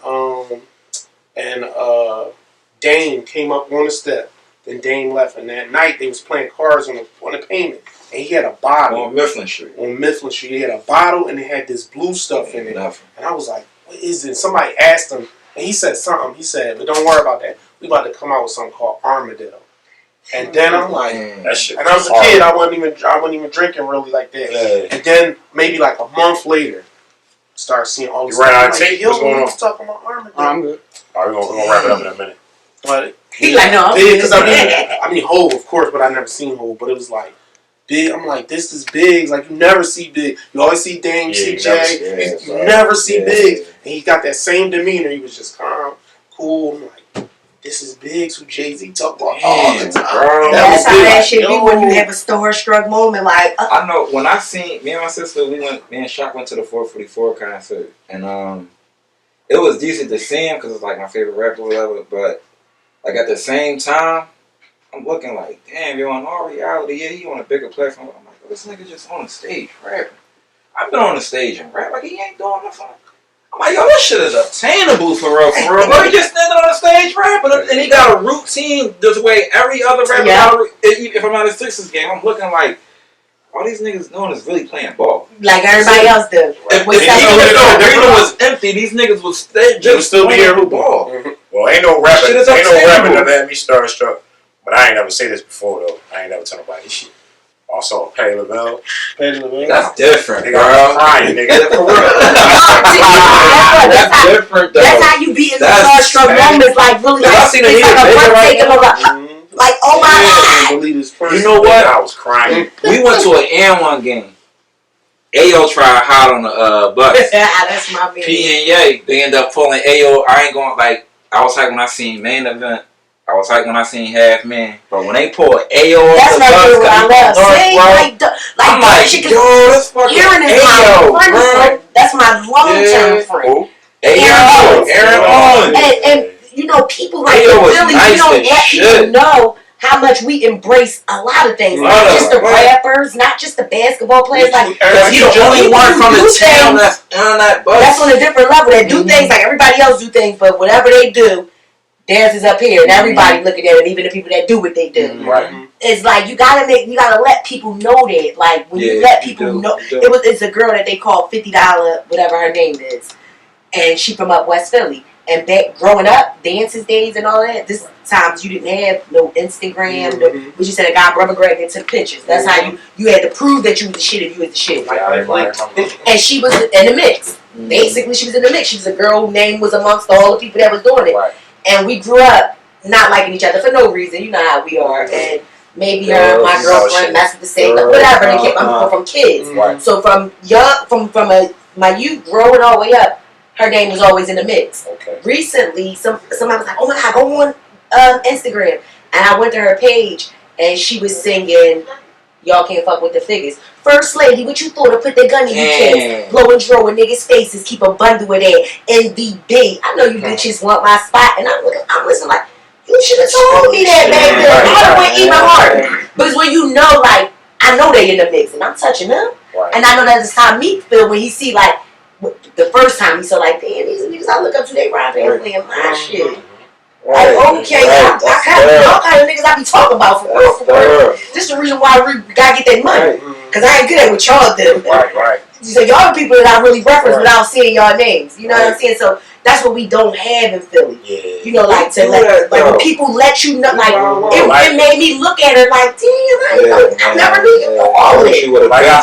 Dame came up on the step. Then Dame left, and that night they was playing cards on the pavement, and he had a bottle On Mifflin Street. on Mifflin Street. He had a bottle, and it had this blue stuff in it. Nothing. And I was like, "What is it?" Somebody asked him, and he said something. He said, "But don't worry about that. We about to come out with something called Armadillo." And then I'm like, That shit. and I was a kid. I wasn't even drinking really like that. Yeah. And then maybe like a month later, start seeing all this. You ran out of stuff. I'm tape? Yo, What's going we on? was talking about Armadillo. I'm good. All right, we're gonna wrap it up in a minute. But He like, no, I'm because good. I mean Hov, of course, but I never seen Hov. But it was like big. I'm like, this is big. Like you never see Big. You always see Dame, Yeah, see you Jay. never see- You yeah, never see yeah. Big. And he got that same demeanor. He was just calm, cool. I'm like, this is Biggs who Jay-Z talk about all the Damn, time. bro. That That's was how big. that shit be Yo. when you have a starstruck moment. Like, I know when I seen me and my sister, me and Shock went to the 444 concert, and it was decent to see him because it's like my favorite rapper, or whatever. But like at the same time, I'm looking like, damn, yo, in all reality, yeah, he on a bigger platform. I'm like, oh, this nigga just on the stage rapping. I've been on the stage and rap like he ain't doing nothing. I'm like, yo, this shit is obtainable for real, for real. But he just standing on the stage rapping, and he got a routine the way every other rapper. Yeah. got a if I'm not a Sixers game, I'm looking like. All these niggas doing is really playing ball. like everybody else do. If, With even several if the different arena rappers. was empty, these niggas would They just would still be playing here hooping. ball. Well, ain't no rapping. Shit is Ain't no rapping obtainable. that had me starstruck. But I ain't never say this before though. I ain't never tell nobody this shit. Also, Patty LaBelle. Patty LaBelle. That's different, Nigga, bro. I'm crying, nigga. For real. That's how- different, though. That's how you be in the That's starstruck crazy. moments, like really, Cause I like seen it's a like a nigga breath right taking now. over. Like, oh my I god. can't believe this person. You know what? I was crying. We went to an N1 game. Ayo tried hot on the bus. That's my man. P and Ye, they end up pulling Ayo. I ain't going like I was hyped when I seen main event. I was hyped when I seen Half Man. But when they pulled Ayo off That's the right bus, there what I love. See, like, I'm like like, shit, yo, that's fucking Aaron is Ayo, my friend. That's my long-term friend. Who? Ayo, Aaron Owens. And you know, people like Ayo was Philly, nice we don't as let people shit. know how much we embrace a lot of things. Not Right. just the Right. rappers, not just the basketball players. Like, Because he the you only one from the do town things. that's on that bus. That's on a different level. They do Mhm. things like everybody else do things, but whatever they do, theirs is up here, and everybody looking at it. Even the people that do what they do, Right. it's like you gotta let people know that. Like when you let people know, it's a girl that they call $50, whatever her name is, and she from up West Philly. And back growing up, dances days and all that. This times you didn't have no Instagram. But you said a guy, Brother Greg, and took pictures. That's how you had to prove that you was the shit if you was the shit. Yeah, I remember. And she was in the mix. Basically, she was in the mix. She was a girl whose name was amongst all the people that was doing it. Right. And we grew up not liking each other for no reason. You know how we are. And maybe her and my girlfriend messed with the same, whatever. I'm from kids. Right. So from my youth growing all the way up, her name was always in the mix. Okay. Recently, somebody was like, "Oh my God, go on Instagram," and I went to her page, and she was singing, "Y'all can't fuck with the figures." First lady, what you thought of put the gun in your kids, blow and draw in niggas' faces, keep a bundle with that NVB. I know you bitches want my spot, and I'm listening like, you should have told me that back then. I would went even harder. Because when you know, like, I know they in the mix, and I'm touching them, and I know that's how Meek feel when he see like. The first time he saw like, damn, these niggas I look up to, they rapping and playing my shit. Like, okay, I all kind of niggas I be talking about for real. This is the reason why we gotta get that money. Cause I ain't good at what y'all do. Right. So y'all the people that I really reference without seeing y'all names. You know what I'm saying? So that's what we don't have in Philly. Yeah. You know, like when people let you know, like it made me look at her like, damn, I never knew you know all of it. Like I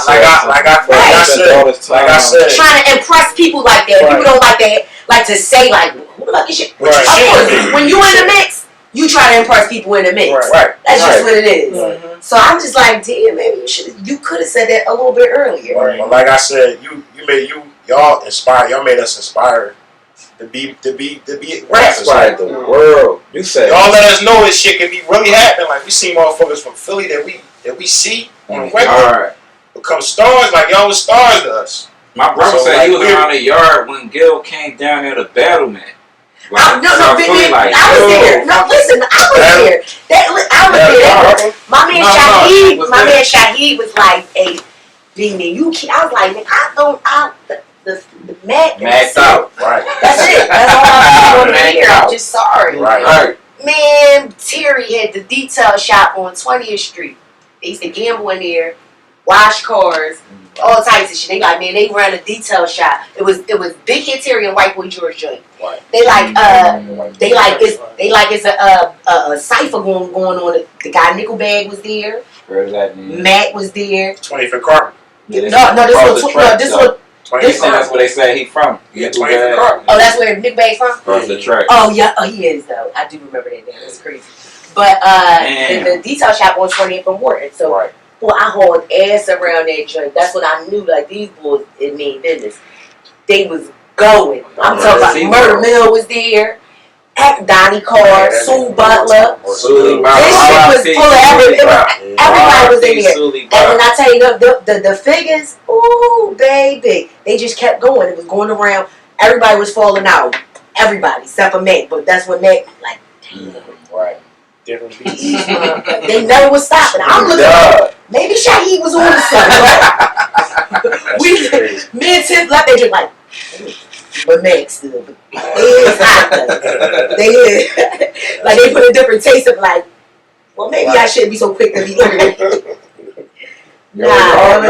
said, trying to impress people like that. People don't like that, like to say like, who the fuck is shit? Of course, when you in the mix, you try to impress people in the mix. Right. That's just what it is. So I'm just like, damn, maybe you could have said that a little bit earlier. Right. Well, like I said, y'all made us inspired to be rappers. Right, the world. You said y'all let us know this shit can be really happening. Like we see motherfuckers from Philly that we see on the regular become stars. Like y'all was stars to us. My brother said he was around the yard when Gil came down there to battle man. I was there. No, listen, I was there. I was there. My man Shaheed was like, "Hey, Beanie, I was like, the Mac out. Right. That's it. That's all I want to hear. I'm just sorry. Right. Man, Terry had the detail shop on 20th Street. They used to gamble in there, wash cars, all types of shit. They like, man, they ran a detail shop. It was Big Hit Terry and White Boy George joint. Right. It's a cipher going on. The guy Nickelbag was there. Matt was there. 25th Carpenter. This was. That's where they say he from. Yeah, 25th Carpenter. Oh, that's where Nickelbag's from? Across the track. Oh, yeah. Oh, he is, though. I do remember that. That's crazy. But the detail shop on 20th and Morton. So, boy, I hauled ass around that joint. That's what I knew. Like, these boys, it mean business. They was going. I'm talking about Murder Mill was there. Donnie Carr, Sue Butler. This shit was full of everybody was in here. And when I tell you the figures, ooh, baby, they just kept going. It was going around. Everybody was falling out. Everybody, except for Mac. But that's what Mac, like, damn. Right. Different beats. They never was stopping. I'm looking at maybe Shaheed was on something. Me and Tiff left there just like, but Max still. But it is hot though. They is. Like they put a different taste of like, well maybe I shouldn't be so quick to be looking at it. Y'all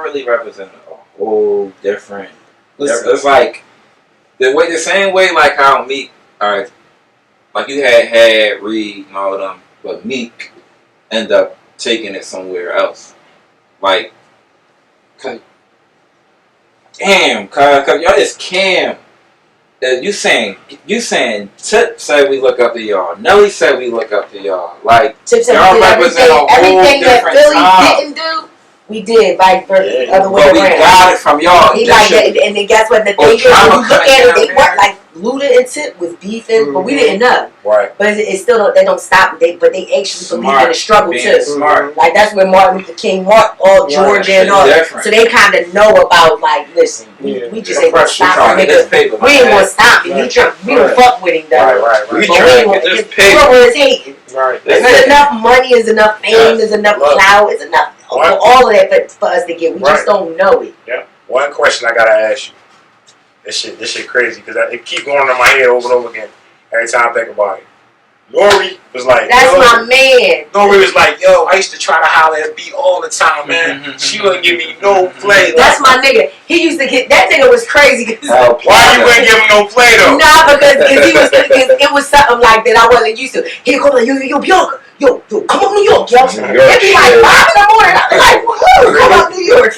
really represent a whole different. It's like the same way like how Meek, alright, like you had Reed and all of them, but Meek end up taking it somewhere else. Like, damn, cause y'all just Cam. You saying Tip said we look up to y'all. Nelly said we look up to y'all. Like Tip said y'all represent a whole everything that different Philly time. didn't do. We did vice versa, other way But we around. got it from y'all. He like that, and then guess what? The thing is, when you look at it, they weren't like Luda and Tip was beefing, but we didn't know. Right. But it still they don't stop. But they actually believe in the struggle too. Smart. Like that's where Martin Luther King, Georgia, and all. Different. So they kind of know about like, listen, we just ain't gonna stop him. We ain't gonna stop him. We don't fuck with him though. Right. We trying to get this paper. Whoever is hating. Right. There's enough money, there's enough fame, there's enough clout, there's enough all of that for us to get. We just don't know it. Yeah. One question I gotta ask you. This shit crazy because it keep going in my head over and over again every time I think about it. Nori was like, that's my man. Nori was like, yo, I used to try to holler at B all the time, man. She wouldn't give me no play. That's my nigga. He used to get that nigga was crazy. Why you wouldn't give him no play though? Nah, because it was something like that I wasn't used to. He'd come like, yo, Bianca, yo, come up New York, yo. It'd be like 5 in the morning. I'd be like, whoa, come up New York.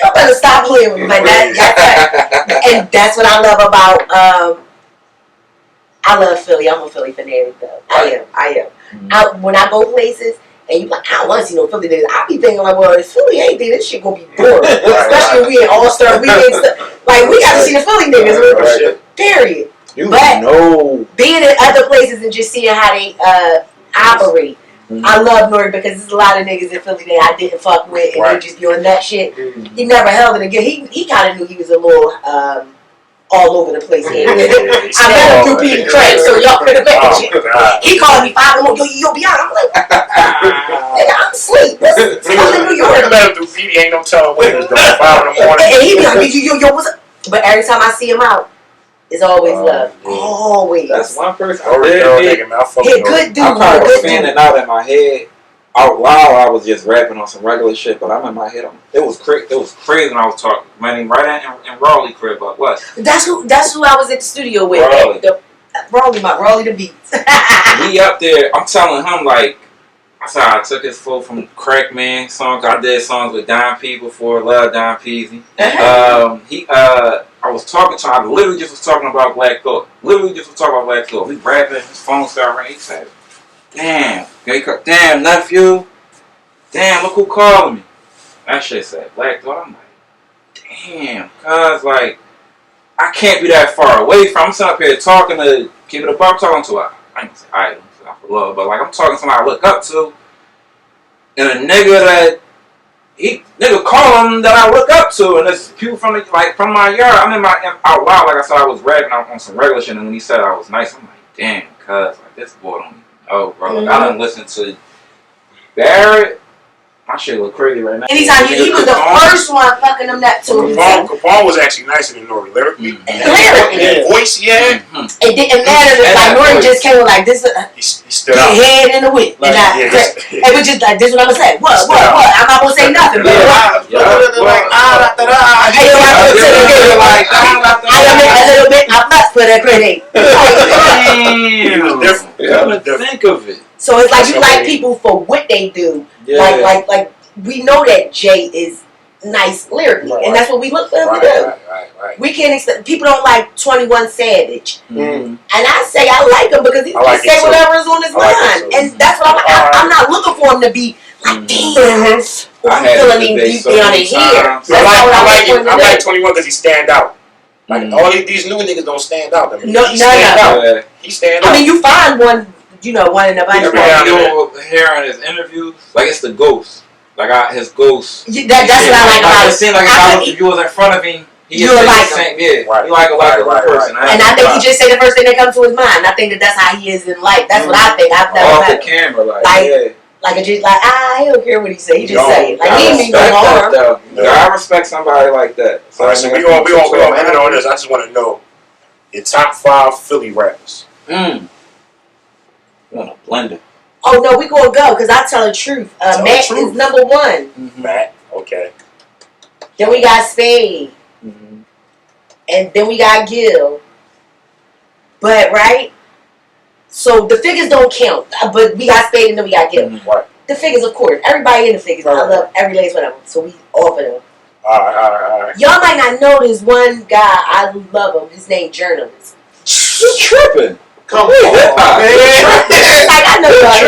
Y'all better stop playing with me. Like that. And that's what I love about. I love Philly. I'm a Philly fanatic though. I am. When I go places. And you like, I don't want to see no Philly niggas. I be thinking like, well, if Philly ain't there, this shit gonna be boring. Especially if we in All-Star Weekend stuff. Like, we got to see the Philly niggas. Period. Being in other places and just seeing how they operate. I love Nori because there's a lot of niggas in Philly that I didn't fuck with and they just be on that shit. He never held it again. He kind of knew he was a little all over the place. I met him through Petey Craig, so y'all could have met shit. He called me 5 in the morning. Yo, beyond. I'm like, nigga, I'm asleep. I'm in New York. I met him through Petey. Ain't no telling when he was doing 5 in the morning. And he be like, yo, what's up? But every time I see him out, it's always love. Always. That's one person. He a good dude. I probably was fanning out in my head. Out loud, I was just rapping on some regular shit, but I'm in my head. It was crazy when I was talking. My name right in Raleigh crib, but what? That's who I was at the studio with. Raleigh the Beats. We up there. I'm telling him like, I took his flow from Crackman songs. I did songs with Don P before. Love Don Peasy. I was talking to him. I literally just was talking about Black Thought. We rapping. His phone started ringing. He said, damn, nephew. Damn, look who calling me. That shit said Black Thought. I'm like, damn, cuz, like, I can't be that far away from. I'm sitting up here talking to, keep it up, I'm talking to I ain't say idol, I love, but like, I'm talking to somebody I look up to, and a nigga nigga calling that I look up to, and there's people from my yard. I'm in my, out loud, like I said, I was rapping on some regular shit, and when he said I was nice, I'm like, damn, cuz, like, this boy don't even know, bro. Like, I done listened to Barrett. My shit look crazy right now. Anytime he was the first one fucking them Neptunes. Capone was actually nicer than Nori lyrically. Lyrically. Voice, yeah. It didn't matter. Like Nori just came like this. He stood out. Head in the wind. Like, it was just like this. Is what I'm gonna say. What? I'm not gonna say nothing. But a little bit. I must put a credit. Think of it. So it's like you like people for what they do. Yeah. Like we know that Jay is nice lyrically, and that's what we look for him to do. Right. We can't expect people don't like 21 Savage, and I say I like him because he can say whatever is on his mind, and that's what I'm not looking for him to be like damn. I'm feeling him deep down in here. I like 21 because he stand out. Like all these new niggas don't stand out. I mean, no. He stand out. I mean, you find one. You know, one in the bunch. You'll hear in his interviews, like it's the ghost. Like his ghost. That's what I like about it. It seems like if you was in front of him, he would like him. Yeah, right. You like a person. And I think he just say the first thing that comes to his mind. I think that's how he is in life. That's what I think. I've never off met the camera, he don't care what he say. He just say it. Like he ain't mean no harm. I respect somebody like that. So we gonna end it on this. I just want to know your top 5 Philly rappers. Want a blender? Oh no, we gonna go because I tell the truth. Matt is number 1. Matt, okay. Then we got Spade, and then we got Gil. But right, so the figures don't count. But we got Spade and then we got Gil. Right. The figures, of course, everybody in the figures. I love every last one of them. So we offer them. All right. Y'all might not know this one guy. I love him. His name Journalist. You tripping? Come on, man. Like I know y'all.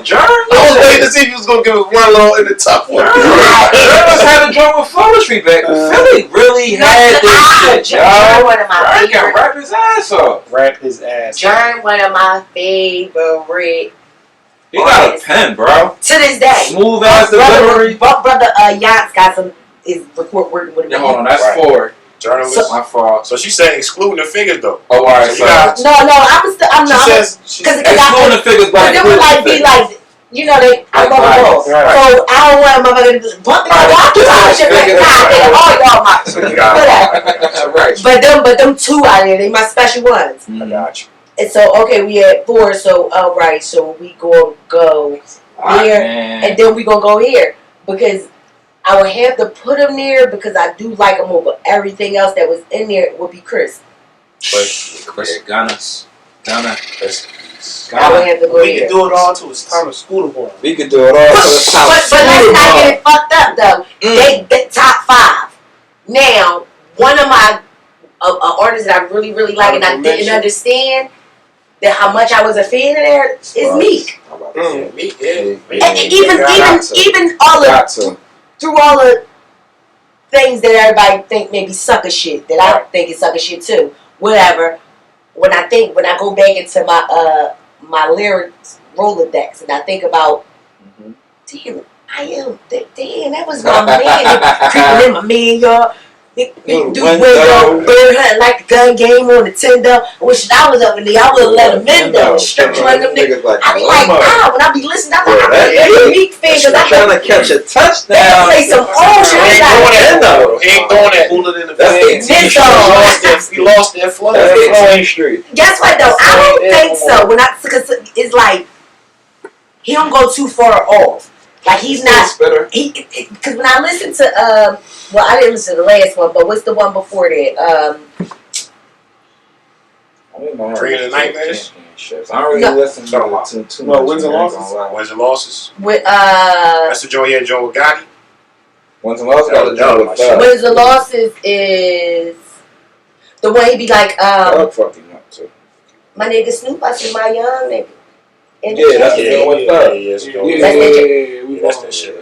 Journalist. I was waiting to see if you was gonna give us one little in the tough one. Journalist had a drum with Flowetry back. Philly really had this shit, y'all. One of my favorite. Rap his ass off. Rap his ass. Jern, one of my favorite. He got a pen, bro. To this day. Smooth ass delivery. Brother Yance got some. Is record working with him. Hold on, that's 4. Journalist. My fault. So she said excluding the figures though. Oh, alright. So I'm not. Because excluding the figures, but they would like be like, you know, I love them both. So I don't want a motherfucker to just bump it. I do all shit like all y'all my. But them 2 out there, they my special ones. I got you. And so we at 4. So alright, so we gonna go here, and then we gonna go here because. I would have to put him there because I do like him over everything else that was in there would be Chris. Chris. Gunna. Chris. I would have to go We there. can do it all too. It's time to Scooter Boy. We could do it all. But let's not get it fucked up though. They top 5. Now, one of my artists that I really, really like and I didn't understand that how much I was a fan of there is Meek. Meek, yeah. And even all the through all the things that everybody think maybe sucker shit that I think is sucker shit too. Whatever. When I go back into my lyrics Rolodex and I think about damn, that was my man. Creeping in my man, y'all. Do window, bird hunting like the gun game on the Nintendo. I wish I was up in there. I would have let him in though. Stretch one of them niggas. I be like, when I be listening, I'm like, I'm a Meek fan because I'm trying to catch a touchdown. They play some old shit. He ain't doing that though. He ain't doing that. Cooler than the He lost that flow. That's Street. Guess what though? I don't think so. Because it's like he don't go too far off. Like he's not. Because when I listen to well, I didn't listen to the last one, but what's the one before that? Dream of Nightmares. I don't really listen to too much. Wins and Losses. Wins and Losses. With That's the joint he had Joe Gotti. Wins and Losses got to do with that. Wins and Losses is the one he be like fucking up too. my nigga Snoop. I said my young nigga. That's the one with that. That's that shit.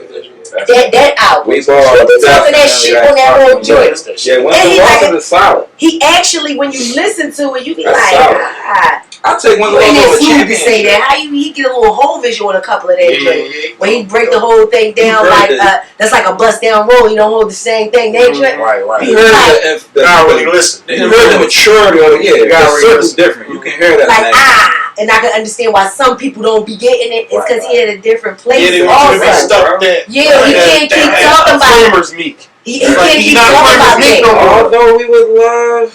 That album. We Snoop be talking that shit on that whole joint. Yeah, Wins and Losses is solid. He actually, when you listen to it, you be That's like, I'll take Wins and you Losses over Snoop Champion. say that. How he get a little whole visual on a couple of that joints. Yeah. When he break the whole thing down like that's like a bust down roll. You don't hold the same thing. That joint. Right. You heard You gotta really listen. You heard the maturity of it. Yeah, the circle's different. You can hear that. Like and I can understand why some people don't be getting it. It's because he had a different place. He also. can't keep talking about it. Meek. He can't keep talking about Meek no that. more. Although we would love.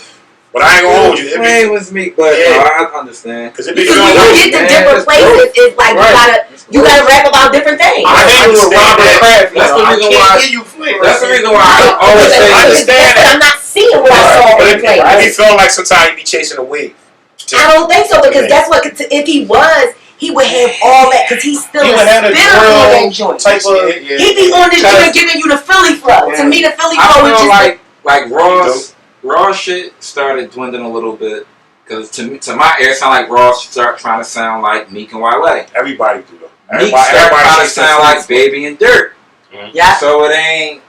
But I ain't gonna hold you. Playing with Meek, but I understand. Because it Because be when you get to different places, it's like you gotta rap about different things. I hate with Robert Kraft. That's the reason why. That's the reason why I always say I understand that. I'm not seeing what I saw in the place. He felt like sometimes he be chasing a wave. I don't think so because guess what? If he was, he would have all that because he's still He a would have a spitter on that drill joint. type of. He be on this joint giving you the Philly flow. To me, the Philly flow is I just feel like Ross shit started dwindling a little bit because to my ear, it sound like Ross start trying to sound like Meek and Wale. Everybody do though. Meek start trying to sound like Baby and Dirt. yeah. So it ain't.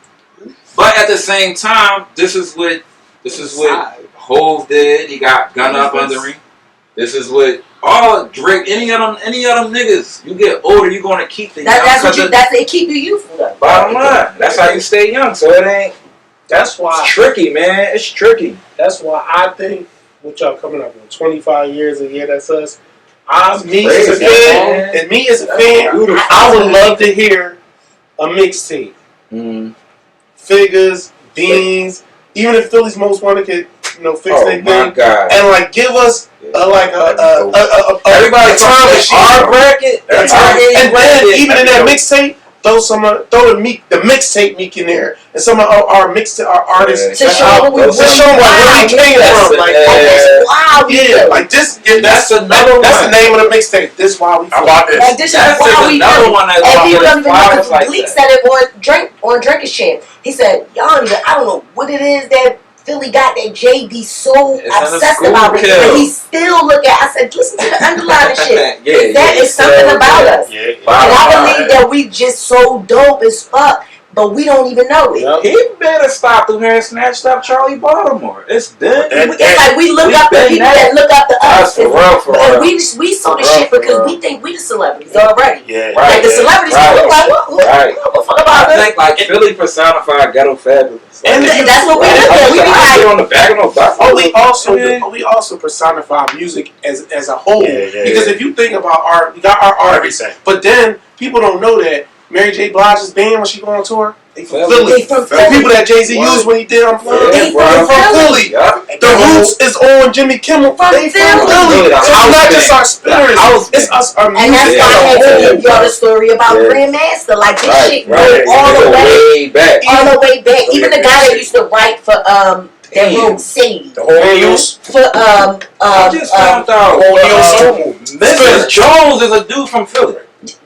But at the same time, this is what Hove did. He got Gun Up under him. This is what Drake. Any of them niggas. You get older, you gonna keep the young. That's it. Keep you youthful though. Bottom line. That's how you stay young. So it ain't. That's why. It's tricky, man. It's tricky. That's why I think what y'all coming up on 25 years a year. That's us. Me as a fan, and me as a fan, I would love to hear a mixtape. Figures, Beans, even if Philly's Most Wanted could, fix their thing, and like give us everybody time machine. Our bracket, and then even in that mixtape, throw the mixtape Meek in there, and some of our artists To show where we came from. Like, wow, like this. That's another. That's the name of the mixtape. This why we. How about this? Like this is why we another one that's and people don't even know. like Bleak said it on Drinker's Champ. He said, "Y'all, I don't know what it is that Philly got that Jay be so obsessed about it, but he still look at." I said, "Listen to the underlying shit. That is something about us." And I believe that we just so dope as fuck, but we don't even know it. He better stop through here and snatched up Charlie Baltimore. It's done. It's like we look up the people that look up to us. For real. And we saw the shit because we think we the celebrities already. Yeah. Like the celebrities, look like what fuck about I us? think like Philly personified Ghetto Fabulous. And that's what we look at. We be like, on the back of no box. We also personify music as a whole. Because if you think about art, we got our artists, but then people don't know that Mary J. Blige's band when she go on tour, they from Philly. The people that Jay-Z used when he did I'm from Philly. The Roots is on Jimmy Kimmel. They from Philly. So it's not just our spitters. It's us. Our music. and that's why I had to give y'all the story about Grandmaster. Like this shit goes all the way back. Even the guy that used to write for that wrote Sadie. The whole news. For I just found out. Whole Neil Soul movie. Mrs. Jones is a dude from Philly.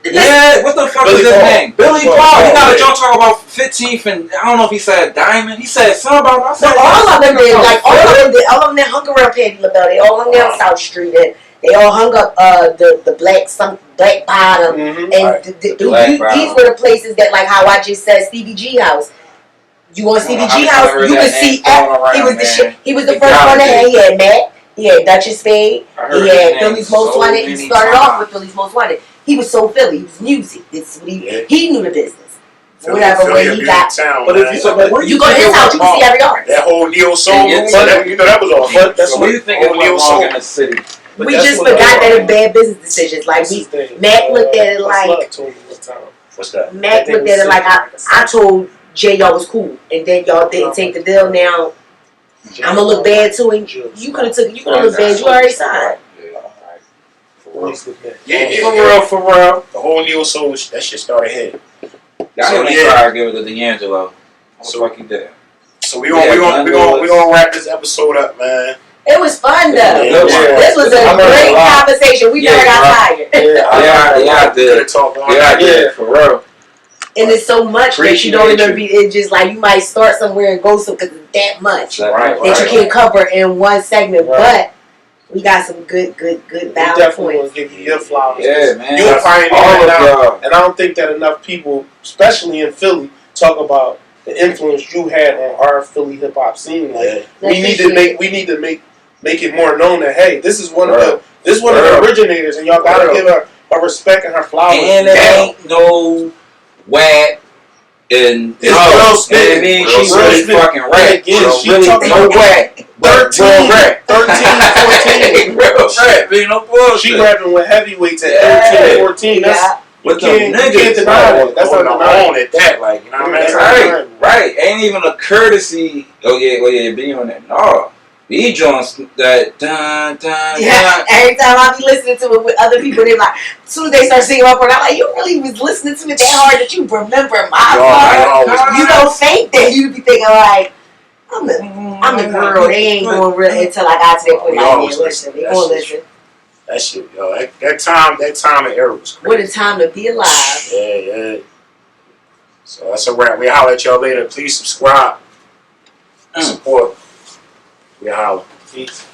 Yeah, what the fuck Billy is his Paul. name? Billy Paul. Paul. He got a Yeah. joke talk about 15th and I don't know if he said Diamond. He said something about. I No, said, all of them did. Like all of them that hung around Patty LaBelle. They all hung down South Street and they all hung up the black bottom. Mm-hmm. And Black these Bottom. were the places that, like how I just said, Stevie G House. You want Stevie How G many House? times I heard You that can name see thrown around, he was the man? shit. He was the He first gotta one to have. be. He had Matt. He had Duchess Spade. I heard He his had name Philly's Most so Wanted. He many started off times. with Philly's Most Wanted. He was so Philly. He was music. It's what Yeah. he knew the business. Philly, Whatever Philly, way a he beautiful got. town, But man. if you so, but where You go to his house, you can see every artist. that whole Neil Soul Yeah, movie, yeah. that, you know that was all. But that's So what do you think is Whole went Neil wrong Soul. in the city? but We that's just what forgot that love- it's bad business decisions. Like that's the thing. Mac looked at it What's like Love told me one time. What's that? Mac They looked was at it like sitting I told Jay y'all was cool, and then y'all didn't take the deal. Now I'm gonna look bad too, and you could have looked bad. You already signed. Yeah. For real. The whole Neil Soul, that shit started here. Y'all So, even yeah. try to give it to D'Angelo. What the So- fuck he did? So we gonna wrap this episode up, man. It was fun though. Yeah. This was a I learned great a lot. conversation. We Yeah, never got bro. tired. Yeah, I did. Could've talked all Yeah, I night. did. For real. And it's so much that you don't Appreciate even be. It's just like you might start somewhere and go some because it's that much Right, that you can't cover in one segment. Right. But we got some good We valid definitely points. gonna give you your flowers. Yeah, man. You're a pioneer All of now. y'all. And I don't think that enough people, especially in Philly, talk about the influence you had on our Philly hip hop scene. Like Yeah. we need to make it more known that hey, this is one of Right. the originators, and y'all gotta Right. give her respect and her flowers. And it now. ain't no whack. And It's no, real and I spit. mean, Real she really spit. fucking And rap. again, So she really talking no about whack. but 13, real rap. 14. Real rap, ain't no bullshit. She rapping with heavyweights at Yeah. 13, 14. That's Yeah. you With them can't niggas. deny that. That's on not the deniable. own at that, like, you know what I mean? Right. Right. Ain't even a courtesy. Oh yeah, be on that. No. B Jones that dun dun Yeah, dun. every time I be listening to it with other people, they're like, as soon as they start singing my part, I'm like, you really was listening to it that hard that you remember my part? You don't think that you be thinking like, I'm the girl. They ain't going real until I got to that point. We Like, always yeah, listen, they listen. gonna That's listen. That shit, yo, that time and era was What crazy. a time to be alive. Yeah. So that's a wrap. We'll holler at y'all later. Please subscribe. Support. We holler. Peace.